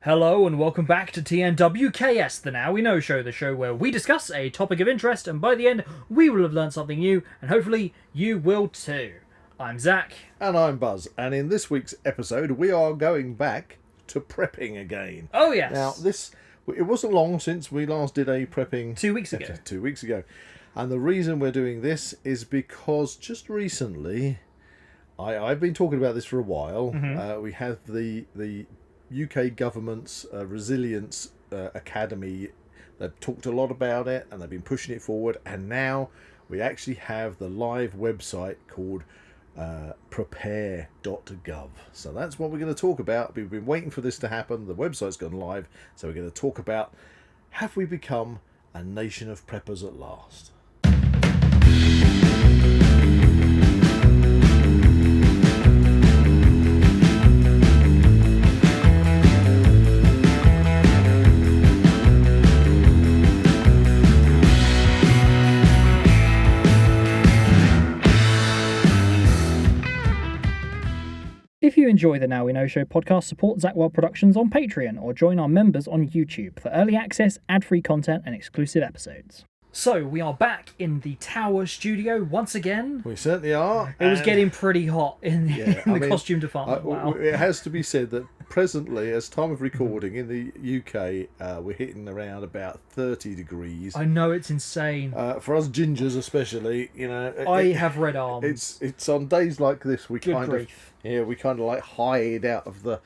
Hello and welcome back to TNWKS, the Now We Know Show, the show where we discuss a topic of interest and by the end we will have learned something new and hopefully you will too. I'm Zak. And I'm Buzz, and in this week's episode we are going back to prepping again. Oh yes. Now it wasn't long since we last did a prepping... 2 weeks ago. 2 weeks ago. And the reason we're doing this is because just recently, I've been talking about this for a while, we have the UK government's Resilience Academy. They've talked a lot about it and they've been pushing it forward, and now we actually have the live website called prepare.gov. So that's what we're going to talk about. We've been waiting for this to happen. The website's gone live, so we're going to talk about, have we become a nation of preppers at last? If you enjoy the Now We Know Show podcast, support Zak Wylde Productions on Patreon or join our members on YouTube for early access, ad-free content and exclusive episodes. So, we are back in the Tower studio once again. We certainly are. It was getting pretty hot in the costume department. Wow. It has to be said that presently, as time of recording, in the UK, we're hitting around about 30 degrees. I know, it's insane. For us gingers especially, you know... I have red arms. It's on days like this we Good kind grief. of like hide out of the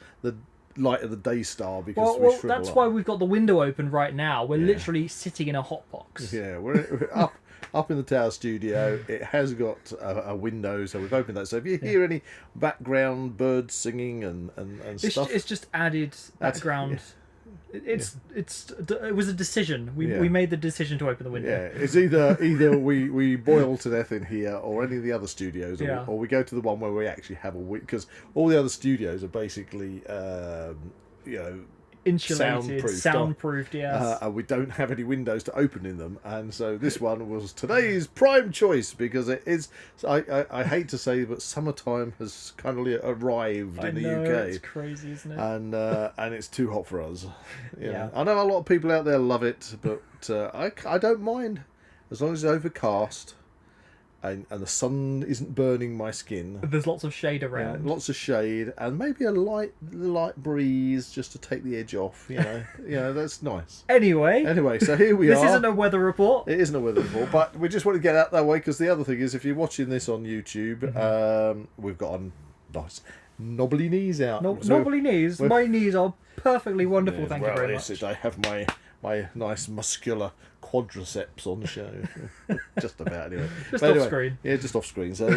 light of the day star because we shrivel that's up. why we've got the window open right now. We're literally sitting in a hot box. Yeah, we're up in the Tower studio. It has got a window, so we've opened that. So if you hear any background birds singing and stuff, it's just added background. It was a decision. We made the decision to open the window. Yeah, it's either we boil to death in here or any of the other studios, or we go to the one where we actually have a week, because all the other studios are basically Insulated, soundproofed, yes. And we don't have any windows to open in them, and so this one was today's prime choice because it is. I hate to say, but summertime has kind of arrived in the UK. It's crazy, isn't it? And it's too hot for us. Yeah, I know a lot of people out there love it, but I don't mind as long as it's overcast. And the sun isn't burning my skin. There's lots of shade around. Lots of shade, and maybe a light breeze just to take the edge off. That's nice. Anyway, so here we are. This isn't a weather report. It isn't a weather report, but we just want to get out that way because the other thing is, if you're watching this on YouTube, we've got nice knobbly knees out. Knobbly knees. My knees are perfectly wonderful. Thank you very much. I have my nice muscular quadriceps on show. Just about, anyway. Off screen. Yeah, just off screen. So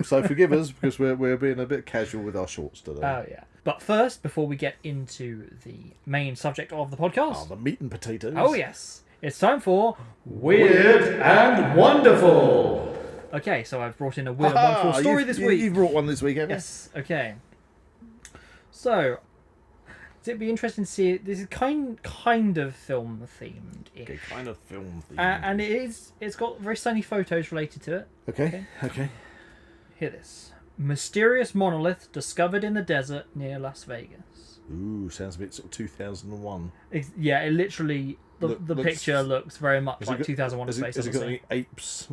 so forgive us because we're being a bit casual with our shorts today. Oh yeah. But first, before we get into the main subject of the podcast, the meat and potatoes. Oh yes, it's time for Weird and Wonderful. Okay, so I've brought in a weird and wonderful story this week. You've brought one this week, haven't you? Yes. Okay. So, it'd be interesting to see. This is kind of film themed. Okay, kind of film themed. And it's got very sunny photos related to it. Okay. Hear this. Mysterious monolith discovered in the desert near Las Vegas. Ooh, sounds a bit sort of 2001. It literally the picture looks very much like 2001: A Space Odyssey. Has it got any apes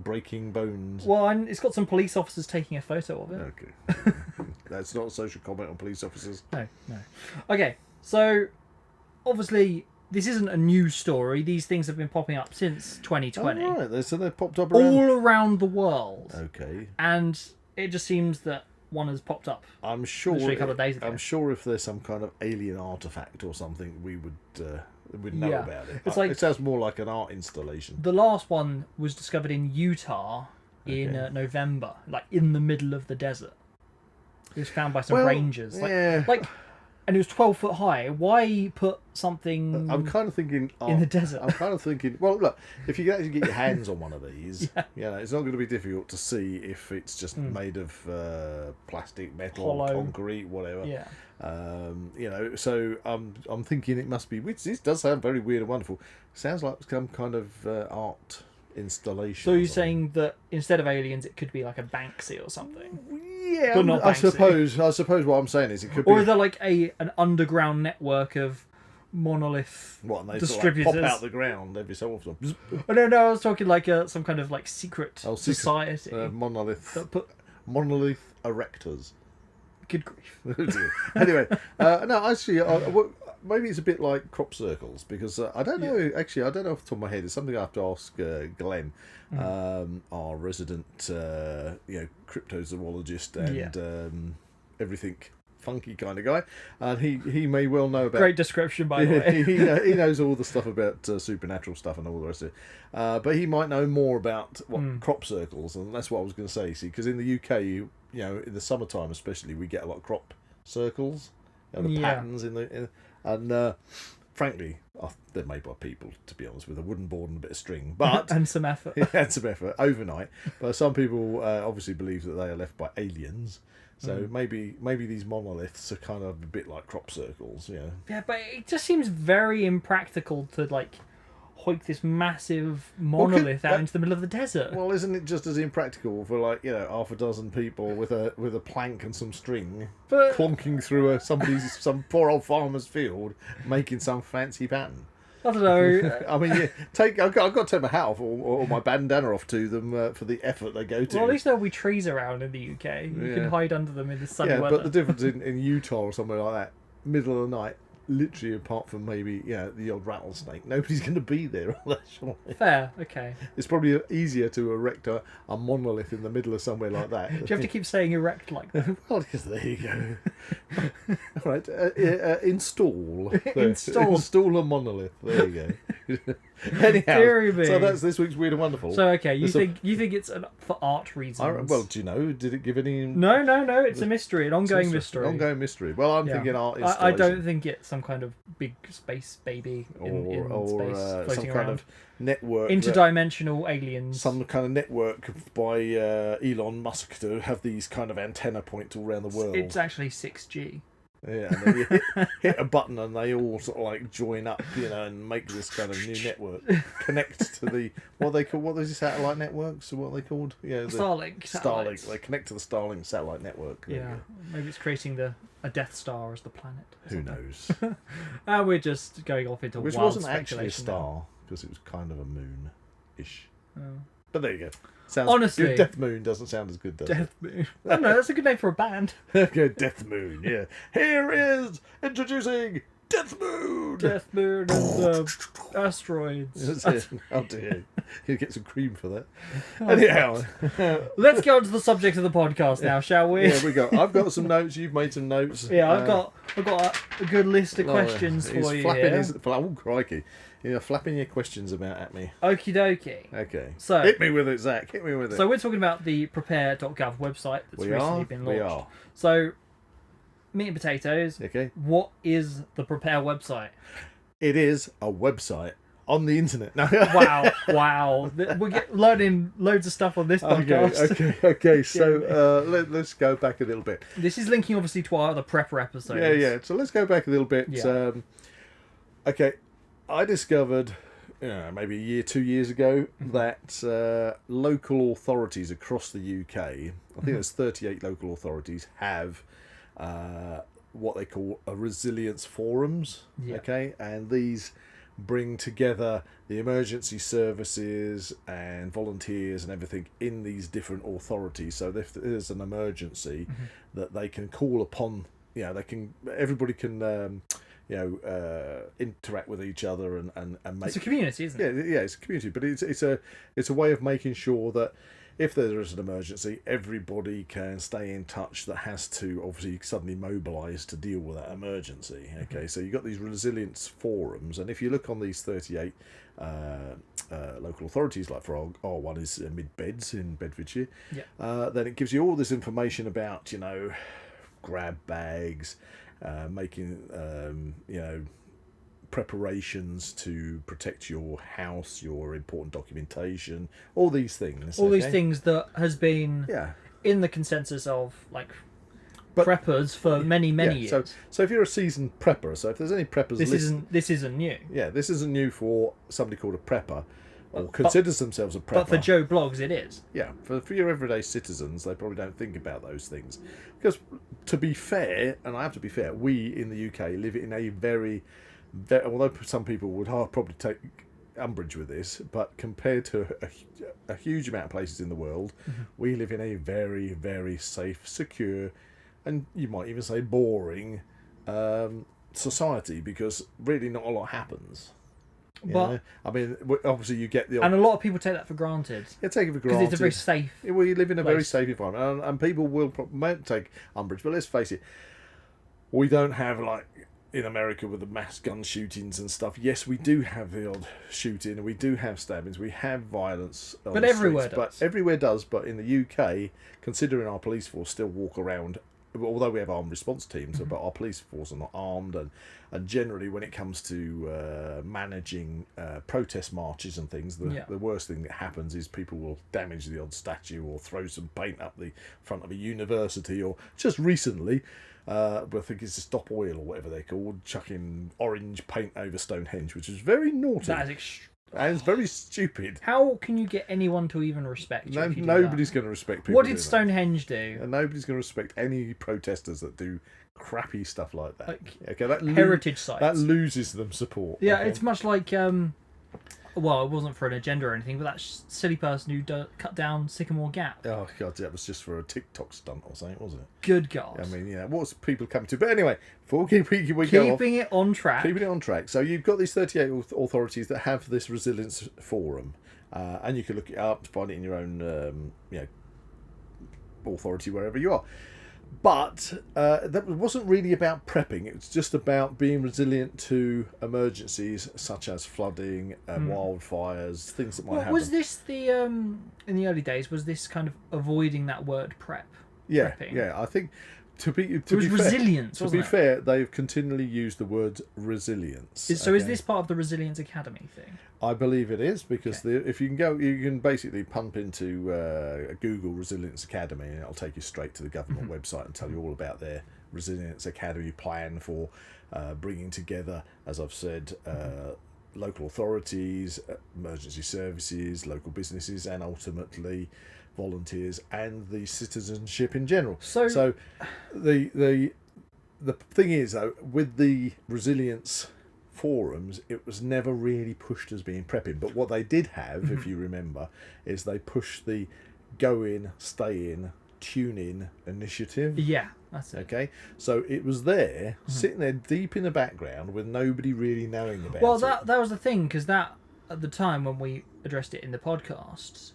breaking bones? Well, and it's got some police officers taking a photo of it. Okay. That's not a social comment on police officers. No. Okay, so obviously this isn't a new story. These things have been popping up since 2020. Oh, right. So they've popped up all around the world. Okay. And it just seems that one has popped up. I'm sure. Literally a couple of days ago. I'm sure if there's some kind of alien artifact or something, we would know about it. It's like, it sounds more like an art installation. The last one was discovered in Utah in November, like in the middle of the desert. It was found by some rangers. And it was 12 foot high. Why put something I'm kind of thinking in the desert? I'm kind of thinking, well, look, if you can actually get your hands on one of these, it's not going to be difficult to see if it's just made of plastic, metal, hollow, concrete, whatever. Yeah. So I'm thinking it must be, which this does sound very weird and wonderful. Sounds like some kind of art installation. So you're saying that instead of aliens, it could be like a Banksy or something? Yeah, But not I Banksy. suppose what I'm saying is it could be. Or is there like an underground network of monolith What, and they distributors? sort of pop out the ground every so often. Oh, no, I was talking like some kind of like secret society. Monolith erectors. Good grief. Oh dear. Anyway, no, actually, maybe it's a bit like crop circles because I don't know. Actually, I don't know off the top of my head. It's something I have to ask Glenn, our resident, cryptozoologist and everything funky kind of guy, and he may well know about. Great description, by the way. he knows all the stuff about supernatural stuff and all the rest of it, but he might know more about crop circles, and that's what I was going to say. See, because in the UK, you know, in the summertime especially, we get a lot of crop circles, the patterns and frankly, they're made by people, to be honest, with a wooden board and a bit of string, but and some effort. and some effort overnight. But some people obviously believe that they are left by aliens. So maybe these monoliths are kind of a bit like crop circles, you know. Yeah, but it just seems very impractical to like hoik this massive monolith out into the middle of the desert. Well, isn't it just as impractical for like, you know, half a dozen people with a plank and some string clonking through some poor old farmer's field, making some fancy pattern? I don't know. I mean, I've got to take my hat off or my bandana off to them for the effort they go to. Well, at least there'll be trees around in the UK. You can hide under them in the sunny weather. But the difference in Utah or somewhere like that, middle of the night, literally apart from maybe the odd rattlesnake, nobody's going to be there on that shore. Fair, okay. It's probably easier to erect a monolith in the middle of somewhere like that. Do you have to keep saying erect like that? Well, because there you go. All right, install a monolith. There you go. Anyhow, so that's this week's Weird and Wonderful. So okay, you think it's for art reasons? Well, do you know? Did it give any? No. It's a mystery, an ongoing mystery. Ongoing mystery. Well, I'm thinking art installation. I don't think it's some kind of big space baby in space floating some around. kind of network, interdimensional aliens. Some kind of network by Elon Musk to have these kind of antenna points all around the world. It's actually 6G. Yeah, and then you hit a button and they all sort of like join up, and make this kind of new network. Connect to the what is the satellite networks? What are they called? Yeah, Starlink. They connect to the Starlink satellite network. Yeah, maybe it's creating a Death Star as the planet. Who knows? We're just going off into which wild wasn't actually a star because it was kind of a moon-ish. Oh. But there you go. Honestly, Death Moon doesn't sound as good, does it? Death Moon. I don't know, that's a good name for a band. Okay, Death Moon, yeah. Here is introducing Death Moon! Death Moon and asteroids. Oh dear. You get some cream for that. Anyhow. Let's get on to the subject of the podcast now, shall we? Yeah, we go. I've got some notes, you've made some notes. Yeah, I've got a good list of questions for you here. Oh, crikey. You're flapping your questions about at me. Okie dokie. Okay. So hit me with it, Zach. Hit me with it. So we're talking about the prepare.gov website that's recently been launched. We are. So, meat and potatoes. Okay. What is the Prepare website? It is a website on the internet. No. Wow. We're learning loads of stuff on this podcast. Okay. So let's go back a little bit. This is linking obviously to our other prepper episodes. Yeah. So let's go back a little bit. Yeah. Okay. I discovered, maybe a year, 2 years ago, that local authorities across the UK, I think there's 38 local authorities, have what they call a resilience forums. Yeah. Okay, and these bring together the emergency services and volunteers and everything in these different authorities. So if there's an emergency, that they can call upon. Everybody can. Interact with each other and make. It's a community, isn't it? Yeah, it's a community, but it's a way of making sure that if there is an emergency, everybody can stay in touch that has to obviously suddenly mobilise to deal with that emergency. Okay, so you've got these resilience forums, and if you look on these 38 local authorities, like for our one is Mid-Beds in Bedfordshire, then it gives you all this information about, grab bags, making preparations to protect your house, your important documentation, all these things. These things that has been in the consensus of preppers for many years. So if you're a seasoned prepper, so if there's any preppers, this isn't new. Yeah, this isn't new for somebody called a prepper. or considers themselves a prepper. But for Joe Blogs, it is. Yeah, for your everyday citizens, they probably don't think about those things. Because, to be fair, and I have to be fair, we in the UK live in a very although some people would probably take umbrage with this, but compared to a huge amount of places in the world, we live in a very, very safe, secure, and you might even say boring society, because really not a lot happens. But I mean, obviously you get the... And a lot of people take that for granted. Yeah, take it for granted. Because it's a very safe We live in a place. very safe environment, and people might take umbrage, but let's face it, we don't have, like, in America with the mass gun shootings and stuff. Yes, we do have the odd shooting, and we do have stabbings, we have violence on but the everywhere streets, does. But everywhere does. But in the UK, considering our police force still walk around, although we have armed response teams, but our police force are not armed, and generally when it comes to managing protest marches and things, the worst thing that happens is people will damage the odd statue or throw some paint up the front of a university, or just recently, I think it's Stop Oil or whatever they're called, chucking orange paint over Stonehenge, which is very naughty. That is and it's very stupid. How can you get anyone to even respect you? Nobody's going to respect people. What did Stonehenge do? And nobody's going to respect any protesters that do crappy stuff like that. Like that heritage sites. That loses them support. Yeah, it's much like well, it wasn't for an agenda or anything, but that silly person who cut down Sycamore Gap. Oh god, that was just for a TikTok stunt or something, wasn't it? Good God. I mean, yeah, what's people coming to? But anyway, before we go off, keeping it on track. Keeping it on track. So you've got these 38 authorities that have this resilience forum, and you can look it up, find it in your own, authority wherever you are. But that wasn't really about prepping. It was just about being resilient to emergencies such as flooding, wildfires, things that might happen. Was this the in the early days? Was this kind of avoiding that word prep? Yeah, prepping? yeah. I think to be resilience. To be fair, they've continually used the word resilience. So is this part of the Resilience Academy thing? I believe it is, because if you can go, you can basically pump into Google Resilience Academy, and it'll take you straight to the government website and tell you all about their Resilience Academy plan for bringing together, as I've said, local authorities, emergency services, local businesses, and ultimately volunteers and the citizenship in general. So the thing is, though, with the resilience forums, it was never really pushed as being prepping. But what they did have, if you remember, is they pushed the go in, stay in, tune in initiative. Yeah, that's it. Okay, so it was there, sitting there deep in the background with nobody really knowing about it. Well, that was the thing, because that, at the time when we addressed it in the podcast,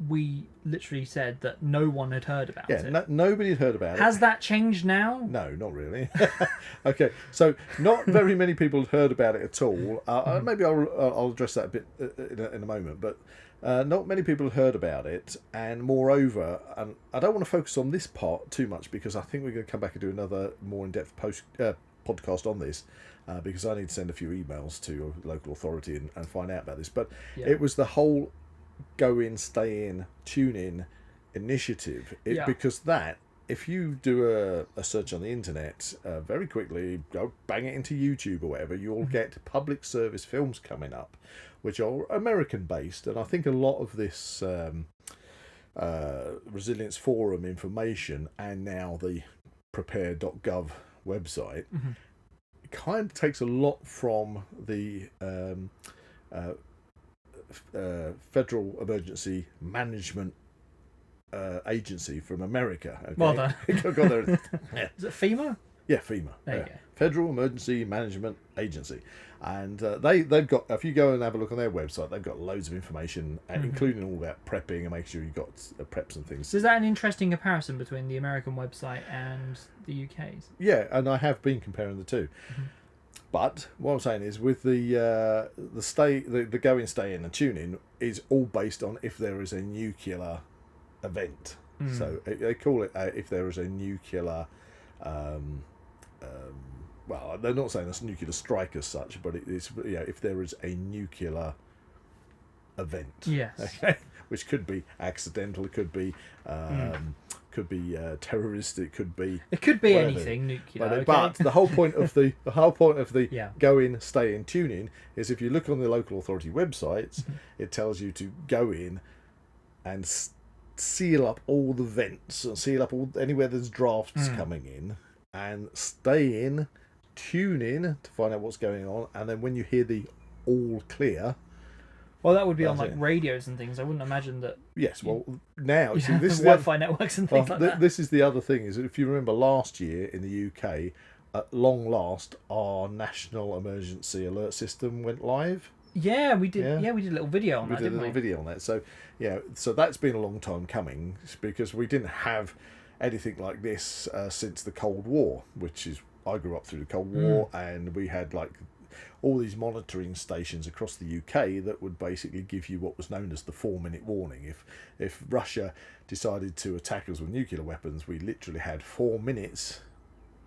we literally said that no one had heard about it. Yeah, nobody had heard about it. Has that changed now? No, not really. Okay, so not very many people had heard about it at all. Maybe I'll address that a bit in a moment, but not many people had heard about it. And moreover, and I don't want to focus on this part too much, because I think we're going to come back and do another more in-depth podcast on this, because I need to send a few emails to a local authority and find out about this. But it was the whole go in, stay in, tune in initiative. Because that, if you do a search on the internet, very quickly, go bang it into YouTube or whatever, you'll get public service films coming up, which are American based. And I think a lot of this Resilience Forum information, and now the prepare.gov website, kind of takes a lot from the Federal Emergency Management Agency from America. Okay? Well done. Is it FEMA? Yeah, FEMA. There you go. Federal Emergency Management Agency. And they've got, if you go and have a look on their website, they've got loads of information, including all about prepping and making sure you've got preps and things. So is that an interesting comparison between the American website and the UK's? Yeah, and I have been comparing the two. But what I'm saying is, with the go in, stay in, and tune in is all based on if there is a nuclear event. So they call it if there is a nuclear. Well, they're not saying it's nuclear strike as such, but it's if there is a nuclear event. Yes. Okay. Which could be accidental. It could be could be terrorist, it could be whatever. anything nuclear. But the whole point of the Yeah. go in, stay in, tune in is if you look on the local authority websites, it tells you to go in and seal up all the vents and seal up anywhere there's drafts coming in, and stay in, tune in to find out what's going on, and then when you hear the all clear. Well, that would be on like radios and things. I wouldn't imagine that. Yes, well, now see, this is Wi-Fi networks and things like that. This is the other thing: is if you remember last year in the UK, at long last, our national emergency alert system went live. Yeah, we did. Yeah, we did a little video on that. We did a little video on that. So so that's been a long time coming because we didn't have anything like this since the Cold War, which is I grew up through the Cold War, and we had like all these monitoring stations across the UK that would basically give you what was known as the 4-minute warning. If Russia decided to attack us with nuclear weapons, we literally had 4 minutes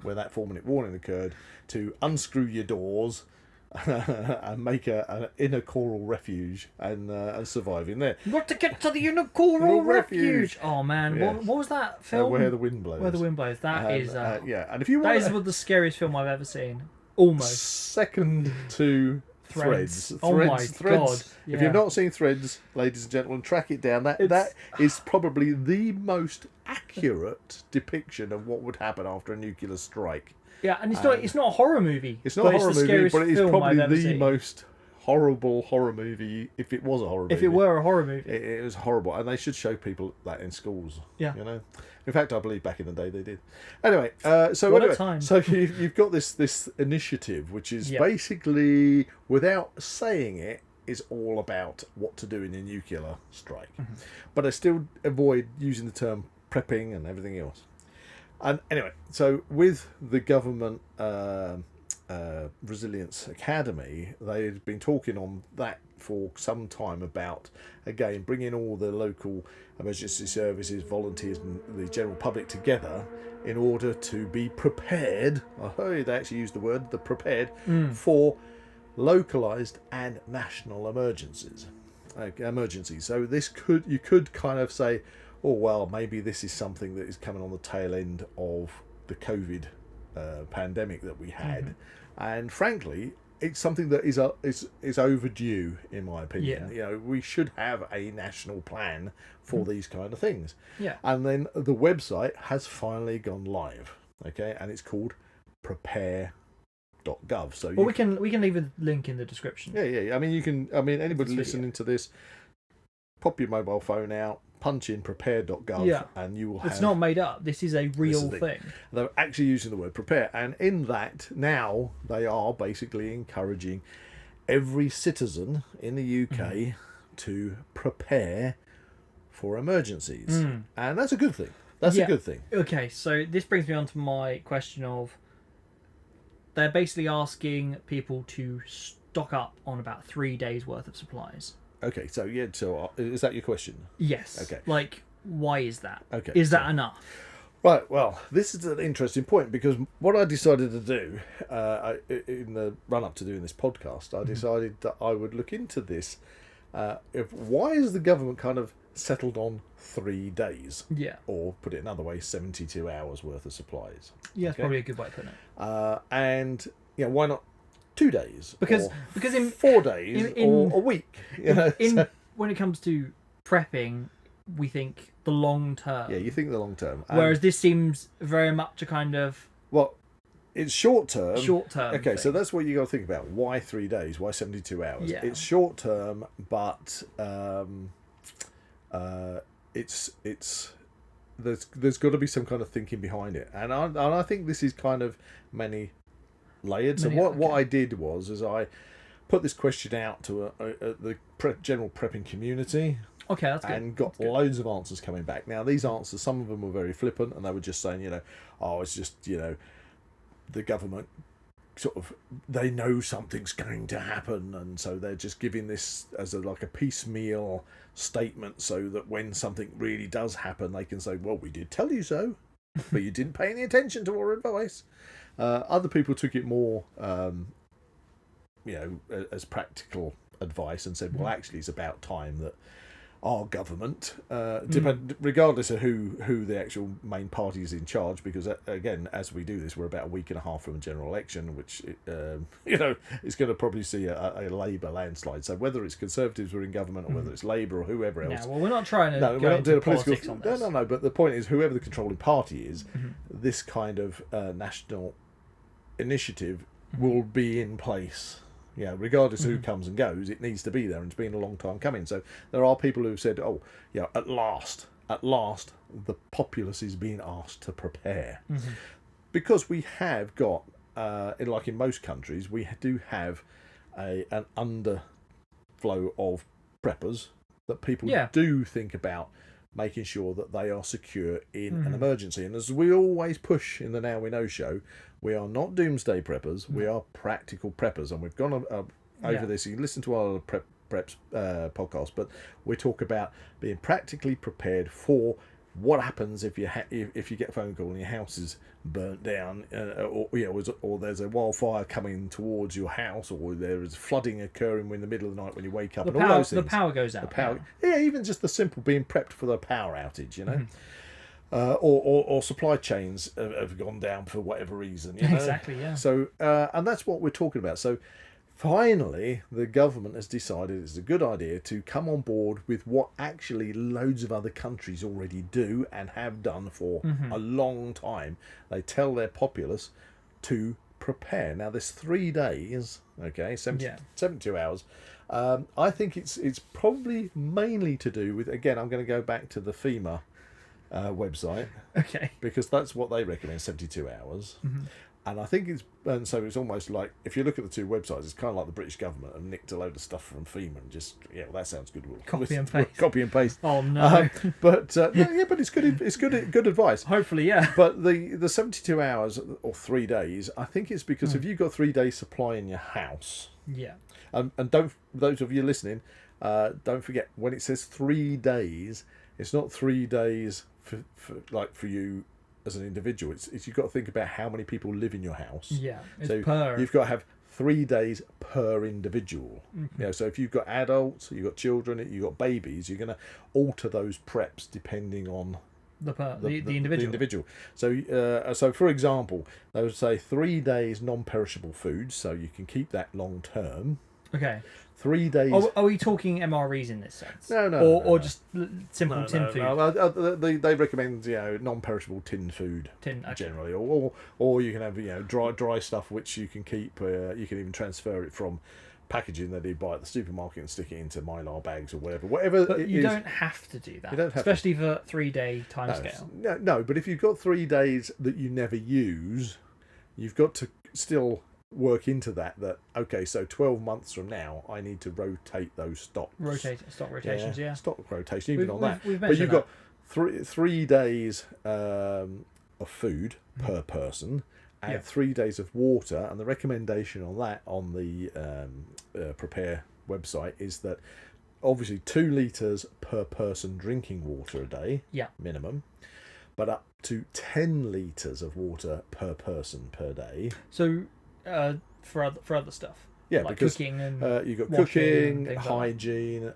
when that 4-minute warning occurred to unscrew your doors and make an inner coral refuge and survive in there. You've got to get to the inner coral refuge. Oh man, what was that film? Where the Wind Blows. Where the Wind Blows. That is and if you that is the scariest film I've ever seen. Almost second to Threads. Oh my god! Yeah. If you've not seen Threads, ladies and gentlemen, track it down. That is probably the most accurate depiction of what would happen after a nuclear strike. Yeah, and it's not a horror movie. It's not a horror movie, but it is probably the most horrible horror movie. If it was a horror movie, if it were a horror movie, it was horrible, and they should show people that in schools. Yeah, you know. In fact, I believe back in the day they did. Anyway, so you've got this initiative, which is basically, without saying it, is all about what to do in a nuclear strike. But I still avoid using the term prepping and everything else. And anyway, so with the government Resilience Academy, they've been talking on that for some time about, again, bringing all the local emergency services, volunteers and the general public together in order to be prepared. They actually used the word, the prepared, for localised and national emergencies. So you could kind of say, oh well, maybe this is something that is coming on the tail end of the COVID pandemic that we had, and frankly, it's something that is overdue, in my opinion. Yeah. You know, we should have a national plan for these kind of things. Yeah. And then the website has finally gone live. Okay, and it's called prepare.gov. So we can leave a link in the description. Yeah. I mean, anybody listening to this, pop your mobile phone out, punch in prepare.gov, and you will have... It's not made up. This is a real thing. They're actually using the word prepare, and in that, now, they are basically encouraging every citizen in the UK to prepare for emergencies. And that's a good thing. That's a good thing. Okay, so this brings me on to my question of... They're basically asking people to stock up on about 3 days' worth of supplies. Okay, so is that your question? Yes. Okay. Like, why is that? Okay. Is that enough? Right, well, this is an interesting point, because what I decided to do in the run-up to doing this podcast, I decided that I would look into this. Why is the government kind of settled on 3 days? Yeah. Or, put it another way, 72 hours worth of supplies. Yeah, that's probably a good way of putting it. And, why not 2 days? Because in 4 days or a week? When it comes to prepping, we think the long term. Yeah, you think the long term. Whereas this seems very much a kind of... Well, it's short term. Okay, thing. So that's what you got to think about. Why 3 days? Why 72 hours? Yeah. It's short term, but there's got to be some kind of thinking behind it, and I think this is kind of many layered. So what I did was I put this question out to the general prepping community. Okay, that's good. And got loads of answers coming back. Now, these answers, some of them were very flippant, and they were just saying, it's just, the government sort of, they know something's going to happen, and so they're just giving this as a piecemeal statement, so that when something really does happen, they can say, well, we did tell you so, but you didn't pay any attention to our advice. Other people took it more, as practical advice and said, well, actually, it's about time that our government, regardless of who the actual main party is in charge, because again, as we do this, we're about a week and a half from a general election, which is going to probably see a Labour landslide. So whether it's Conservatives who are in government or whether it's Labour or whoever else, well, we're not trying to we're go not into doing politics on this. No. But the point is, whoever the controlling party is, this kind of national initiative will be in place. Yeah, regardless of who comes and goes, it needs to be there, and it's been a long time coming. So there are people who've said, "Oh, yeah, at last, the populace is being asked to prepare," because we have got, in most countries, we do have an underflow of preppers that people do think about making sure that they are secure in an emergency. And as we always push in the Now We Know show, we are not doomsday preppers, we are practical preppers. And we've gone over this. You can listen to our preps podcast, but we talk about being practically prepared for what happens if you get a phone call and your house is burnt down, or there's a wildfire coming towards your house, or there is flooding occurring in the middle of the night when you wake up, all those things. The power goes out. Even just the simple being prepped for the power outage, or supply chains have gone down for whatever reason. Exactly, yeah. So, and that's what we're talking about. So, finally, the government has decided it's a good idea to come on board with what actually loads of other countries already do and have done for a long time. They tell their populace to prepare. Now, there's 3 days, 72 hours. I think it's probably mainly to do with, again, I'm going to go back to the FEMA website. Okay. Because that's what they recommend, 72 hours. And I think so it's almost like, if you look at the two websites, it's kind of like the British government have nicked a load of stuff from FEMA and just, that sounds good. Copy and paste. Copy and paste. Oh, no. But it's good advice. Hopefully, yeah. But the 72 hours or 3 days, I think it's because if you've got 3 days supply in your house. Yeah. And those of you listening, don't forget, when it says 3 days, it's not 3 days for you as an individual. It's you've got to think about how many people live in your house. Yeah, you've got to have 3 days per individual. So if you've got adults, you've got children, you've got babies, you're going to alter those preps depending on the individual. So for example, they would say 3 days non-perishable foods, so you can keep that long term. Okay. 3 days. Are we talking MREs in this sense? No. Or just simple tin food? No. They recommend non-perishable tin food generally, or you can have dry stuff which you can keep. You can even transfer it from packaging that you buy at the supermarket and stick it into Mylar bags or whatever. But you don't have to do that. You don't have especially for 3 day timescale. No, but if you've got 3 days that you never use, you've got to still work into that okay, so 12 months from now I need to rotate those stocks. Stock rotations, yeah. Stock rotation, even on that. But you've got 3 days of food per person and 3 days of water, and the recommendation on that on the Prepare website is that obviously 2 litres per person drinking water a day, minimum, but up to 10 litres of water per person per day. So for other stuff, like because cooking and you've got cooking, hygiene.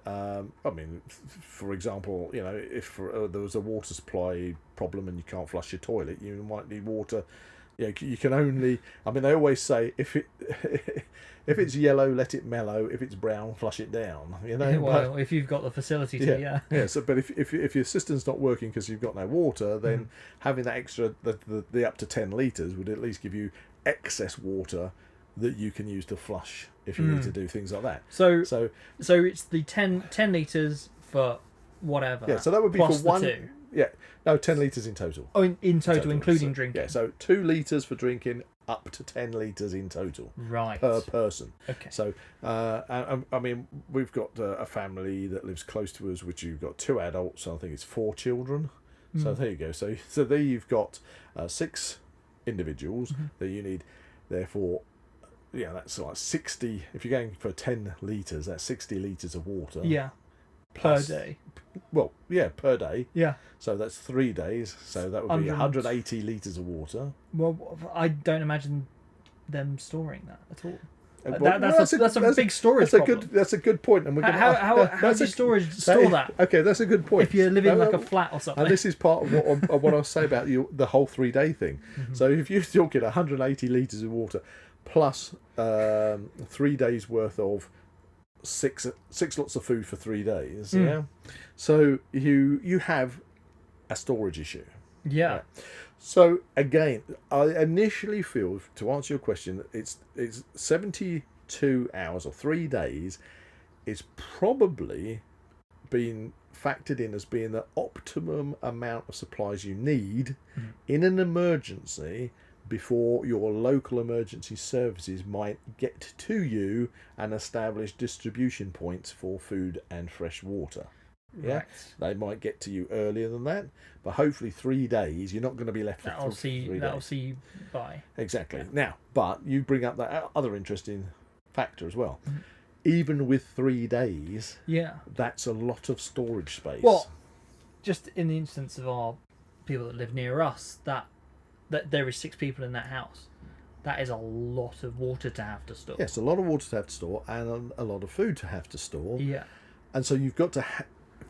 For example, if there was a water supply problem and you can't flush your toilet, you might need water. You can only. They always say if it's yellow, let it mellow. If it's brown, flush it down. Well, if you've got the facility to, So, but if your system's not working because you've got no water, then having that extra, the up to 10 litres would at least give you excess water that you can use to flush if you need to do things like that. So it's the 10 litres for whatever. Yeah, so that would be plus for one. The 2. Yeah, no, 10 litres in total. Oh, in total, including drinking. Yeah, so 2 litres for drinking, up to 10 litres in total. Right. Per person. Okay. So, we've got a family that lives close to us, which you've got 2 adults, and I think it's 4 children. So there you go. So there you've got 6 individuals that you need. Therefore, that's like 60. If you're going for 10 litres, that's 60 litres of water. Yeah. Per day. Well, per day. Yeah. So that's 3 days. So that would be 180 litres of water. Well, I don't imagine them storing that at all. That's a big storage problem. That's a good point. And we're gonna, how do you store that? Okay, that's a good point. If you're living like a flat or something. And this is part of what I was saying about the whole 3-day thing. So if you're talking 180 litres of water plus 3 days worth of six lots of food for 3 days, yeah. So you have a storage issue. Yeah. Right. So again, I initially feel, to answer your question, it's 72 hours or 3 days is probably been factored in as being the optimum amount of supplies you need in an emergency before your local emergency services might get to you and establish distribution points for food and fresh water. Yeah, right. They might get to you earlier than that, but hopefully 3 days you're not going to be left for That'll see you by. Exactly. Now, but you bring up that other interesting factor as well. Even with 3 days, that's a lot of storage space. Well, just in the instance of our people that live near us, that there is 6 people in that house. That is a lot of water to have to store. Yes, a lot of water to have to store and a lot of food to have to store. Yeah. And so you've got to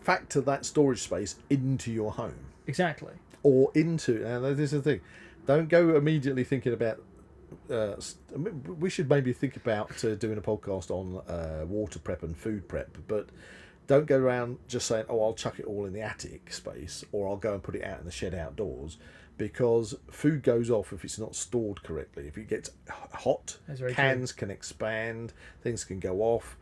factor that storage space into your home. Exactly. Or into, and this is the thing, don't go immediately thinking about, we should maybe think about doing a podcast on water prep and food prep, but don't go around just saying, oh, I'll chuck it all in the attic space, or I'll go and put it out in the shed outdoors, because food goes off if it's not stored correctly. If it gets hot, cans can expand, things can go off.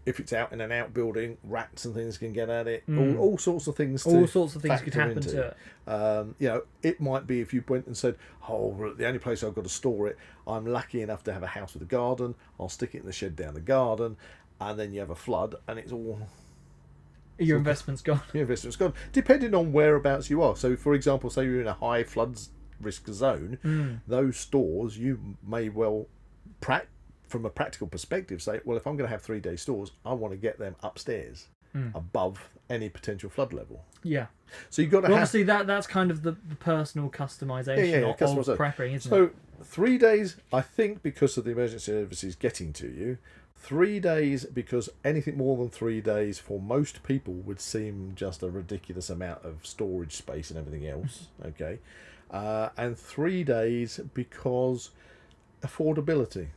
If it's out in an outbuilding, rats and things can get at it. All sorts of things. All sorts of things could happen to it. It might be if you went and said, "Oh, the only place I've got to store it, I'm lucky enough to have a house with a garden. I'll stick it in the shed down the garden," and then you have a flood, and it's all. Your investment's gone. Your investment's gone. Depending on whereabouts you are. So, for example, say you're in a high floods risk zone, those stores you may well from a practical perspective, say, well, if I'm going to have 3 day stores, I want to get them upstairs, above any potential flood level. Yeah. So you've got to obviously that's kind of the personal customization of prepping, isn't it? So 3 days, I think, because of the emergency services getting to you. 3 days, because anything more than 3 days for most people would seem just a ridiculous amount of storage space and everything else. Okay. And 3 days because affordability.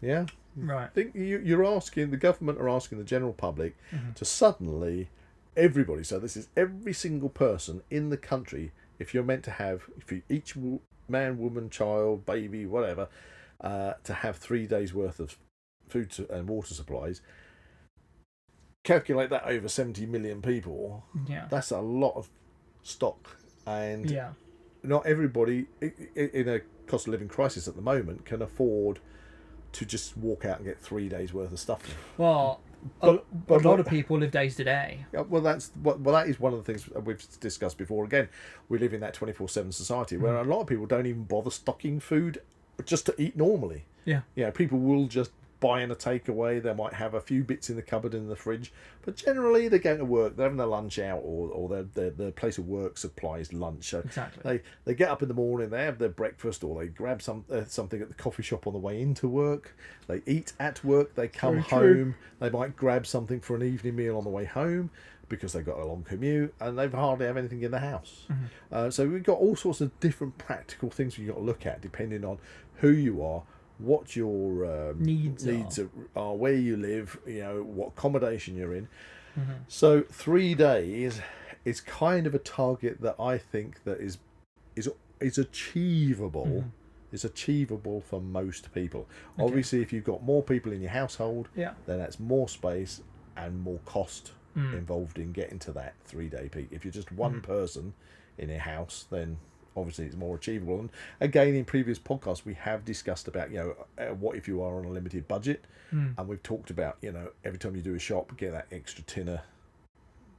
Yeah, right. I think you're asking, the government are asking the general public to suddenly, everybody. So this is every single person in the country. If you're meant to have, each man, woman, child, baby, whatever, to have 3 days worth of food and water supplies. Calculate that over 70 million people. Yeah, that's a lot of stock, and not everybody in a cost of living crisis at the moment can afford to just walk out and get 3 days worth of stuff. Well, a lot of people live days to day. Well, that is one of the things we've discussed before. Again, we live in that 24/7 society where a lot of people don't even bother stocking food just to eat normally. Yeah, people will just buy in a takeaway. They might have a few bits in the cupboard in the fridge, but generally they're going to work. They're having their lunch out, or their place of work supplies lunch. So exactly. They get up in the morning, they have their breakfast, or they grab something at the coffee shop on the way into work. They eat at work. They come home. They might grab something for an evening meal on the way home, because they've got a long commute and they hardly have anything in the house. So we've got all sorts of different practical things you've got to look at depending on who you are, what your needs are, where you live, what accommodation you're in. So 3 days is kind of a target that I think that is achievable. It's achievable for most people. Okay. Obviously, if you've got more people in your household, then that's more space and more cost involved in getting to that 3 day peak. If you're just one person in a house, then obviously it's more achievable. And again, in previous podcasts, we have discussed about, what if you are on a limited budget? And we've talked about, every time you do a shop, get that extra tin of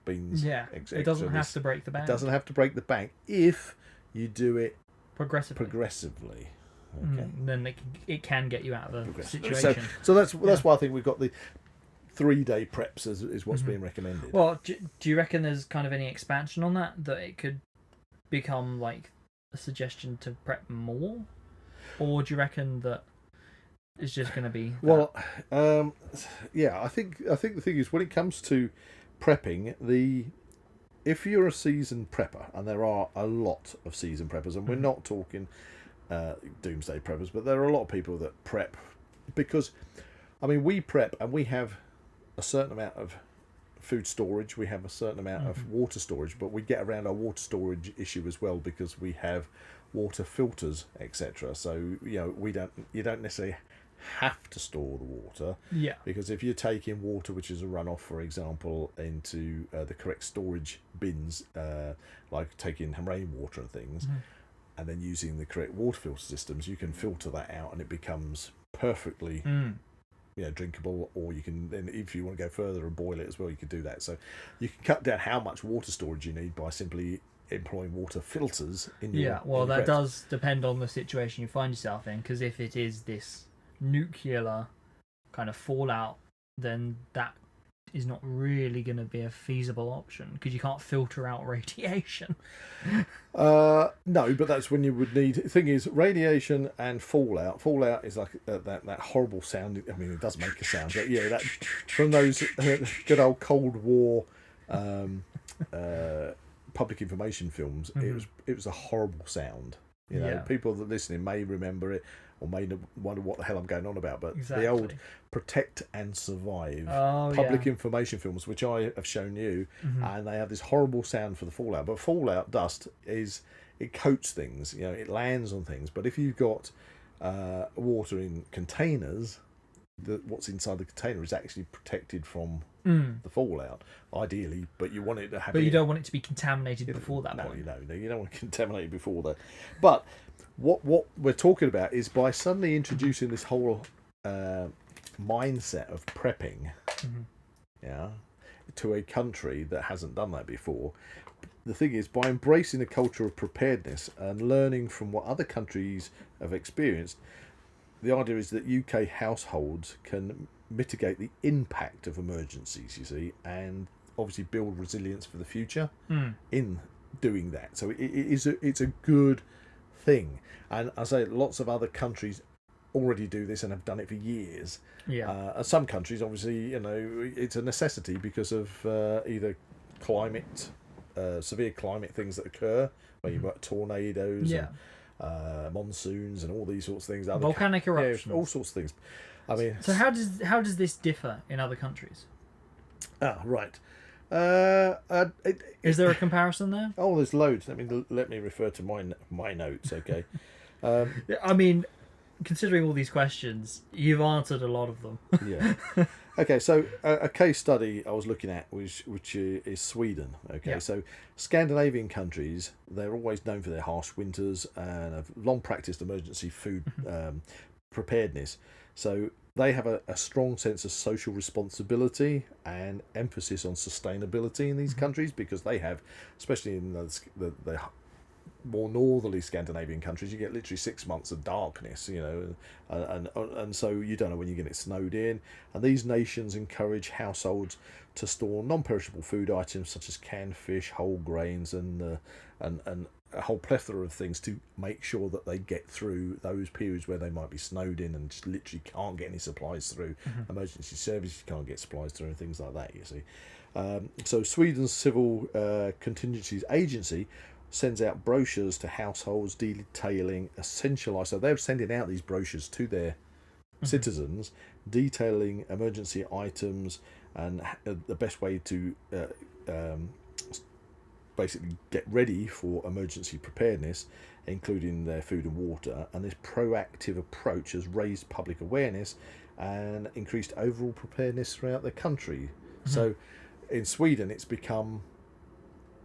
beans. Yeah, it doesn't have to break the bank. It doesn't have to break the bank if you do it progressively. Okay. Then it can get you out of the situation. So that's why I think we've got the 3 day preps is what's being recommended. Well, do you reckon there's kind of any expansion on that it could become like a suggestion to prep more, or do you reckon that it's just going to be that. Well, yeah, I think the thing is when it comes to prepping, if you're a seasoned prepper, and there are a lot of seasoned preppers, and we're not talking doomsday preppers, but there are a lot of people that prep because, I mean, we prep and we have a certain amount of food storage, we have a certain amount of water storage, but we get around our water storage issue as well because we have water filters, etc. So you don't necessarily have to store the water, because if you're taking water which is a runoff, for example, into the correct storage bins, like taking rainwater and things, and then using the correct water filter systems, you can filter that out and it becomes perfectly drinkable. Or you can then, if you want to go further and boil it as well, you can do that. So you can cut down how much water storage you need by simply employing water filters in your that does depend on the situation you find yourself in, because if it is this nuclear kind of fallout, then that is not really going to be a feasible option because you can't filter out radiation. No, but that's when you would need. The thing is, radiation and fallout. Fallout is like that horrible sound. I mean, it does make a sound, but that from those good old Cold War public information films, it was a horrible sound. People that are listening may remember it or may wonder what the hell I'm going on about, but the old Protect and Survive public information films, which I have shown you, and they have this horrible sound for the fallout. But fallout dust it coats things, it lands on things. But if you've got water in containers, what's inside the container is actually protected from the fallout, ideally, but you want it to have. But you don't want it to be contaminated before that point. No, you don't want to contaminate it before that. But what we're talking about is by suddenly introducing this whole mindset of prepping, to a country that hasn't done that before. The thing is, by embracing the culture of preparedness and learning from what other countries have experienced, the idea is that UK households can mitigate the impact of emergencies, you see, and obviously build resilience for the future in doing that. So it's a good thing. And I say lots of other countries already do this and have done it for years. Some countries, obviously, it's a necessity because of either climate, severe climate things that occur, where you've got tornadoes, and, monsoons, and all these sorts of things. Volcanic eruptions, all sorts of things. I mean, so how does this differ in other countries? Right. Is there a comparison there? Oh, there's loads. Let me refer to my notes. Okay. I mean, considering all these questions, you've answered a lot of them. Yeah. Okay, so a case study I was looking at which is Sweden. Okay, so Scandinavian countries, they're always known for their harsh winters and have long practiced emergency food preparedness. So they have a strong sense of social responsibility and emphasis on sustainability in these countries, because they have, especially in the more northerly Scandinavian countries, you get literally 6 months of darkness, and so you don't know when you're going to get snowed in. And these nations encourage households to store non-perishable food items such as canned fish, whole grains, and a whole plethora of things to make sure that they get through those periods where they might be snowed in and just literally can't get any supplies through. Emergency services can't get supplies through and things like that, you see. So Sweden's Civil Contingencies Agency sends out brochures to households detailing essential items. So they're sending out these brochures to their citizens detailing emergency items and the best way to basically get ready for emergency preparedness, including their food and water. And this proactive approach has raised public awareness and increased overall preparedness throughout the country. So in Sweden, it's become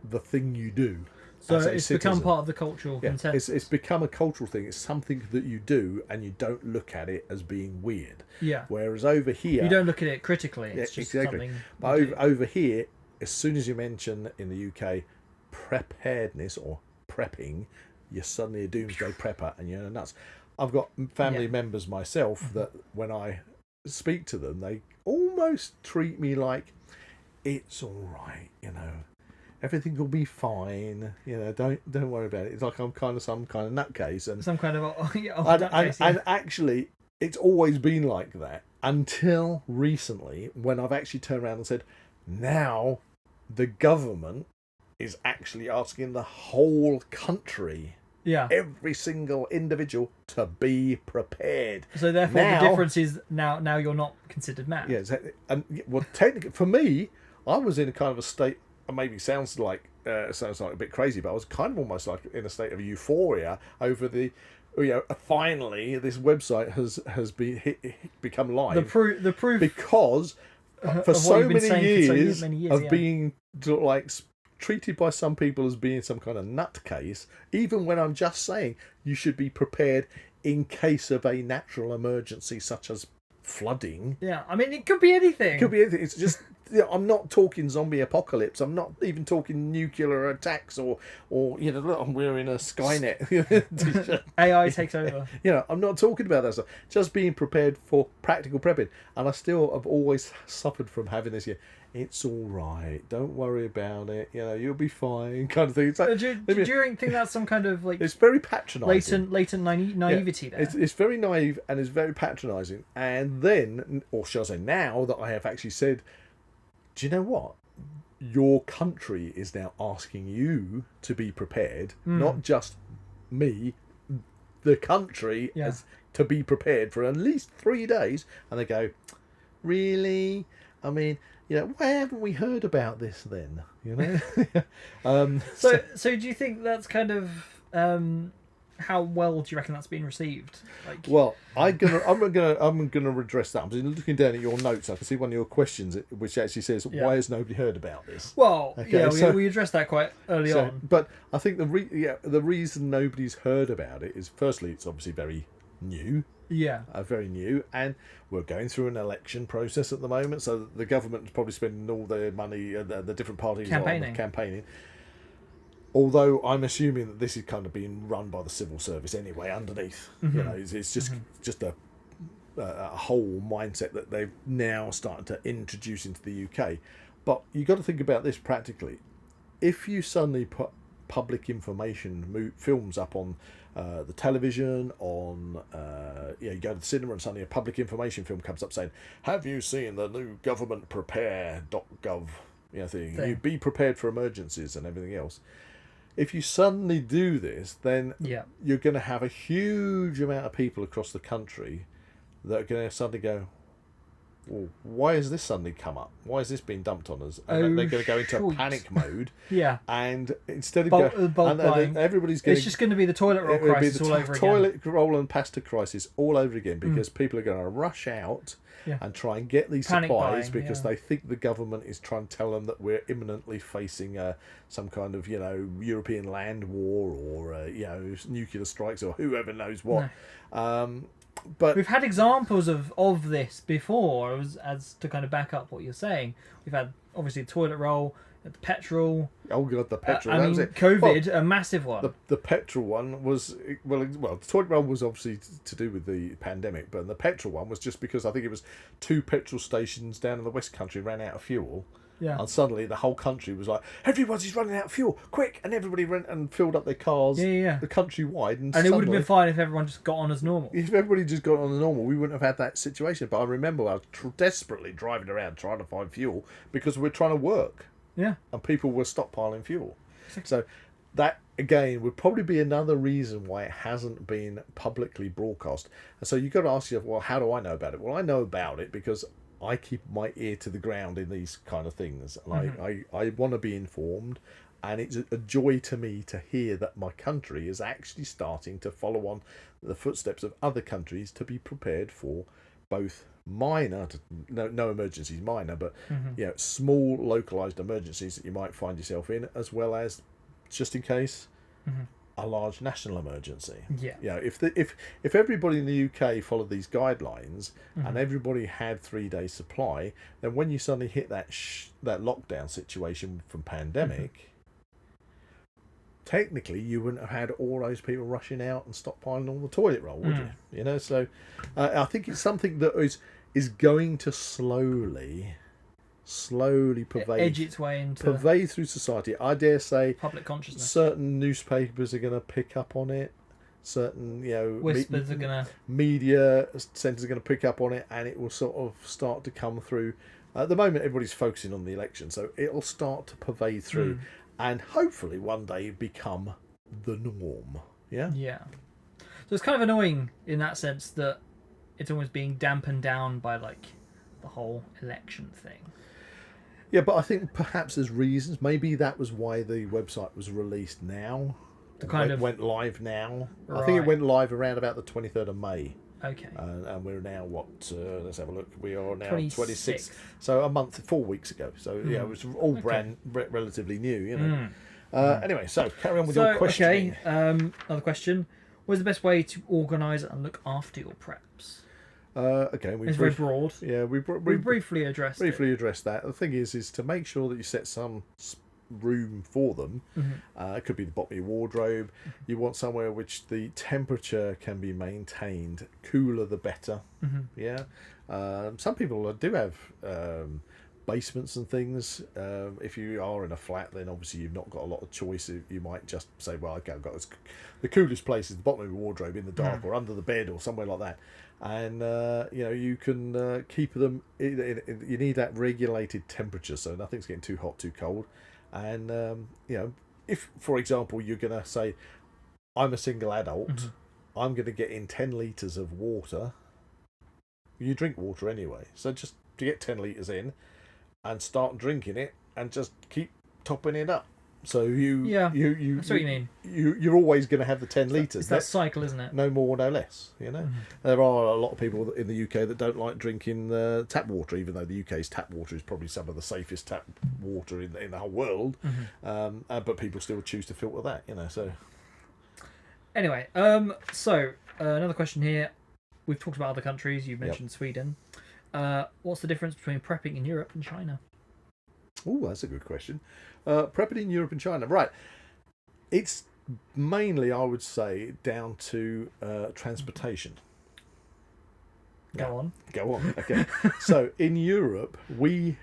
the thing you do. So it's become part of the cultural consensus. It's become a cultural thing. It's something that you do, and you don't look at it as being weird. Yeah. Whereas over here, you don't look at it critically. It's just something. But over here, as soon as you mention in the UK preparedness or prepping, you're suddenly a doomsday prepper, and you're nuts. I've got family members myself that when I speak to them, they almost treat me like it's all right, everything will be fine. Don't worry about it. It's like I'm kind of some kind of nutcase and some kind of and actually it's always been like that until recently, when I've actually turned around and said, now the government is actually asking the whole country, every single individual, to be prepared. So therefore, the difference is now you're not considered mad. Yeah, exactly. And well, technically, for me, I was in a kind of a state. Maybe sounds like a bit crazy, but I was kind of almost like in a state of euphoria over the. Finally, this website has become live. The proof because for so many years of yeah. being like treated by some people as being some kind of nutcase, even when I'm just saying you should be prepared in case of a natural emergency such as flooding. Yeah, I mean, it could be anything. It could be anything. It's just, I'm not talking zombie apocalypse. I'm not even talking nuclear attacks or look, we're in a Skynet. AI takes over. I'm not talking about that stuff. Just being prepared for practical prepping. And I still have always suffered from having this. It's all right. Don't worry about it. You'll be fine, kind of thing. It's like, do you think that's some kind of like? It's very patronising. Latent naivety there. It's very naive and it's very patronising. And then, or shall I say, now that I have actually said, do you know what? Your country is now asking you to be prepared, not just me. The country has to be prepared for at least 3 days, and they go, really? I mean. Why haven't we heard about this then? So do you think that's kind of how well do you reckon that's been received? Well, I'm gonna redress that. I'm just looking down at your notes. I can see one of your questions, which actually says, "Why has nobody heard about this?" Well, we addressed that quite early on. But I think the reason nobody's heard about it is, firstly, it's obviously very new. Yeah. Very new, and we're going through an election process at the moment, so the government's probably spending all their money, the different parties campaigning. Although I'm assuming that this is kind of being run by the civil service anyway, underneath. It's just a whole mindset that they've now started to introduce into the UK. But you've got to think about this practically. If you suddenly put public information films up on the television, you go to the cinema and suddenly a public information film comes up saying, have you seen the new government prepare.gov thing? You be prepared for emergencies and everything else. If you suddenly do this, then you're going to have a huge amount of people across the country that are going to suddenly go, well, why has this suddenly come up? Why has this been dumped on us? And they're going to go into a panic mode. And instead of everybody's going, it's just going to be the toilet roll crisis all over again. Toilet roll and pasta crisis all over again, because people are going to rush out and try and get these supplies because they think the government is trying to tell them that we're imminently facing some kind of European land war or nuclear strikes or whoever knows what. No. But we've had examples of this before, as to kind of back up what you're saying. We've had obviously the toilet roll, the petrol. Oh god, the petrol. That was it. COVID, a massive one. The petrol one was well. The toilet roll was obviously to do with the pandemic, but the petrol one was just because I think it was 2 petrol stations down in the West Country ran out of fuel. Yeah. And suddenly the whole country was like, everybody's running out of fuel, quick! And everybody went and filled up their cars, the countrywide. And it would have been fine if everyone just got on as normal. If everybody just got on as normal, we wouldn't have had that situation. But I remember I was desperately driving around trying to find fuel because we're trying to work. Yeah. And people were stockpiling fuel. So that, again, would probably be another reason why it hasn't been publicly broadcast. And so you've got to ask yourself, well, how do I know about it? Well, I know about it because I keep my ear to the ground in these kind of things, and I want to be informed, and it's a joy to me to hear that my country is actually starting to follow on the footsteps of other countries to be prepared for both minor, no emergencies minor, but small localized emergencies that you might find yourself in, as well as just in case a large national emergency. If everybody in the UK followed these guidelines and everybody had 3 days supply, then when you suddenly hit that lockdown situation from pandemic, technically you wouldn't have had all those people rushing out and stockpiling all the toilet roll, would you? So I think it's something that is going to slowly edge its way into pervade through society. I dare say public consciousness. Certain newspapers are going to pick up on it. certain whispers are gonna media centres are going to pick up on it, and it will sort of start to come through. At the moment, everybody's focusing on the election, so it'll start to pervade through, and hopefully one day become the norm. Yeah. Yeah. So it's kind of annoying in that sense that it's almost being dampened down by like the whole election thing. Yeah, but I think perhaps there's reasons. Maybe that was why the website was released now. Went live now. Right. I think it went live around about the 23rd of May. Okay. And we're now let's have a look. We are now 26th. So a month, 4 weeks ago. So yeah, it was all relatively new. Anyway, so carry on with your question. Okay. Another question. What is the best way to organise and look after your preps? It's very broad. Yeah, we briefly addressed that. The thing is to make sure that you set some room for them. It could be the bottom of your wardrobe. You want somewhere which the temperature can be maintained. Cooler the better. Yeah. Some people do have basements and things. If you are in a flat, then obviously you've not got a lot of choice. You might just say, well, okay, I've got the coolest place is the bottom of your wardrobe in the dark or under the bed or somewhere like that. And you can keep them you need that regulated temperature, so nothing's getting too hot, too cold. And if for example you're going to say, I'm a single adult, I'm going to get in 10 litres of water. You drink water anyway, so just to get 10 litres in and start drinking it and just keep topping it up. So that's what you mean. You're always going to have the 10 litres. It's that cycle, isn't it? No more, no less. There are a lot of people in the UK that don't like drinking tap water, even though the UK's tap water is probably some of the safest tap water in the whole world. But people still choose to filter that. So anyway, so another question here. We've talked about other countries. You've mentioned Sweden. What's the difference between prepping in Europe and China? Oh, that's a good question. Prepping in Europe and China, right? It's mainly, I would say, down to transportation. Go on. Okay. So in Europe, we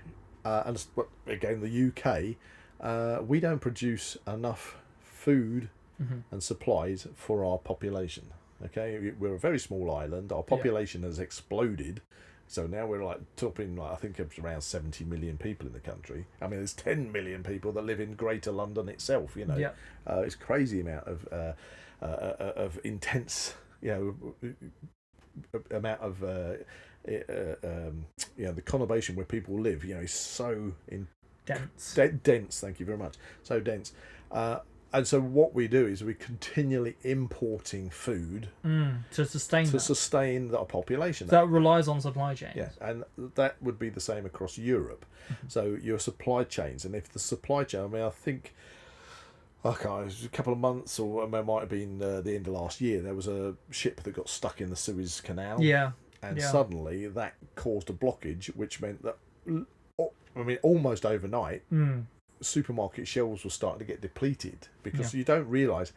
and again the UK, we don't produce enough food and supplies for our population. Okay, we're a very small island. Our population has exploded. So now we're topping, I think it's around 70 million people in the country. I mean, there's 10 million people that live in Greater London itself. It's a crazy amount of intense, amount of, the conurbation where people live. Is so dense. Dense. Thank you very much. So dense. And so what we do is we're continually importing food to sustain our population. So that relies on supply chains. Yeah, and that would be the same across Europe. So your supply chains, and if the supply chain, I think, it was a couple of months, or it might have been the end of last year, there was a ship that got stuck in the Suez Canal. Yeah. And suddenly that caused a blockage, which meant that, almost overnight, supermarket shelves were starting to get depleted because you don't realise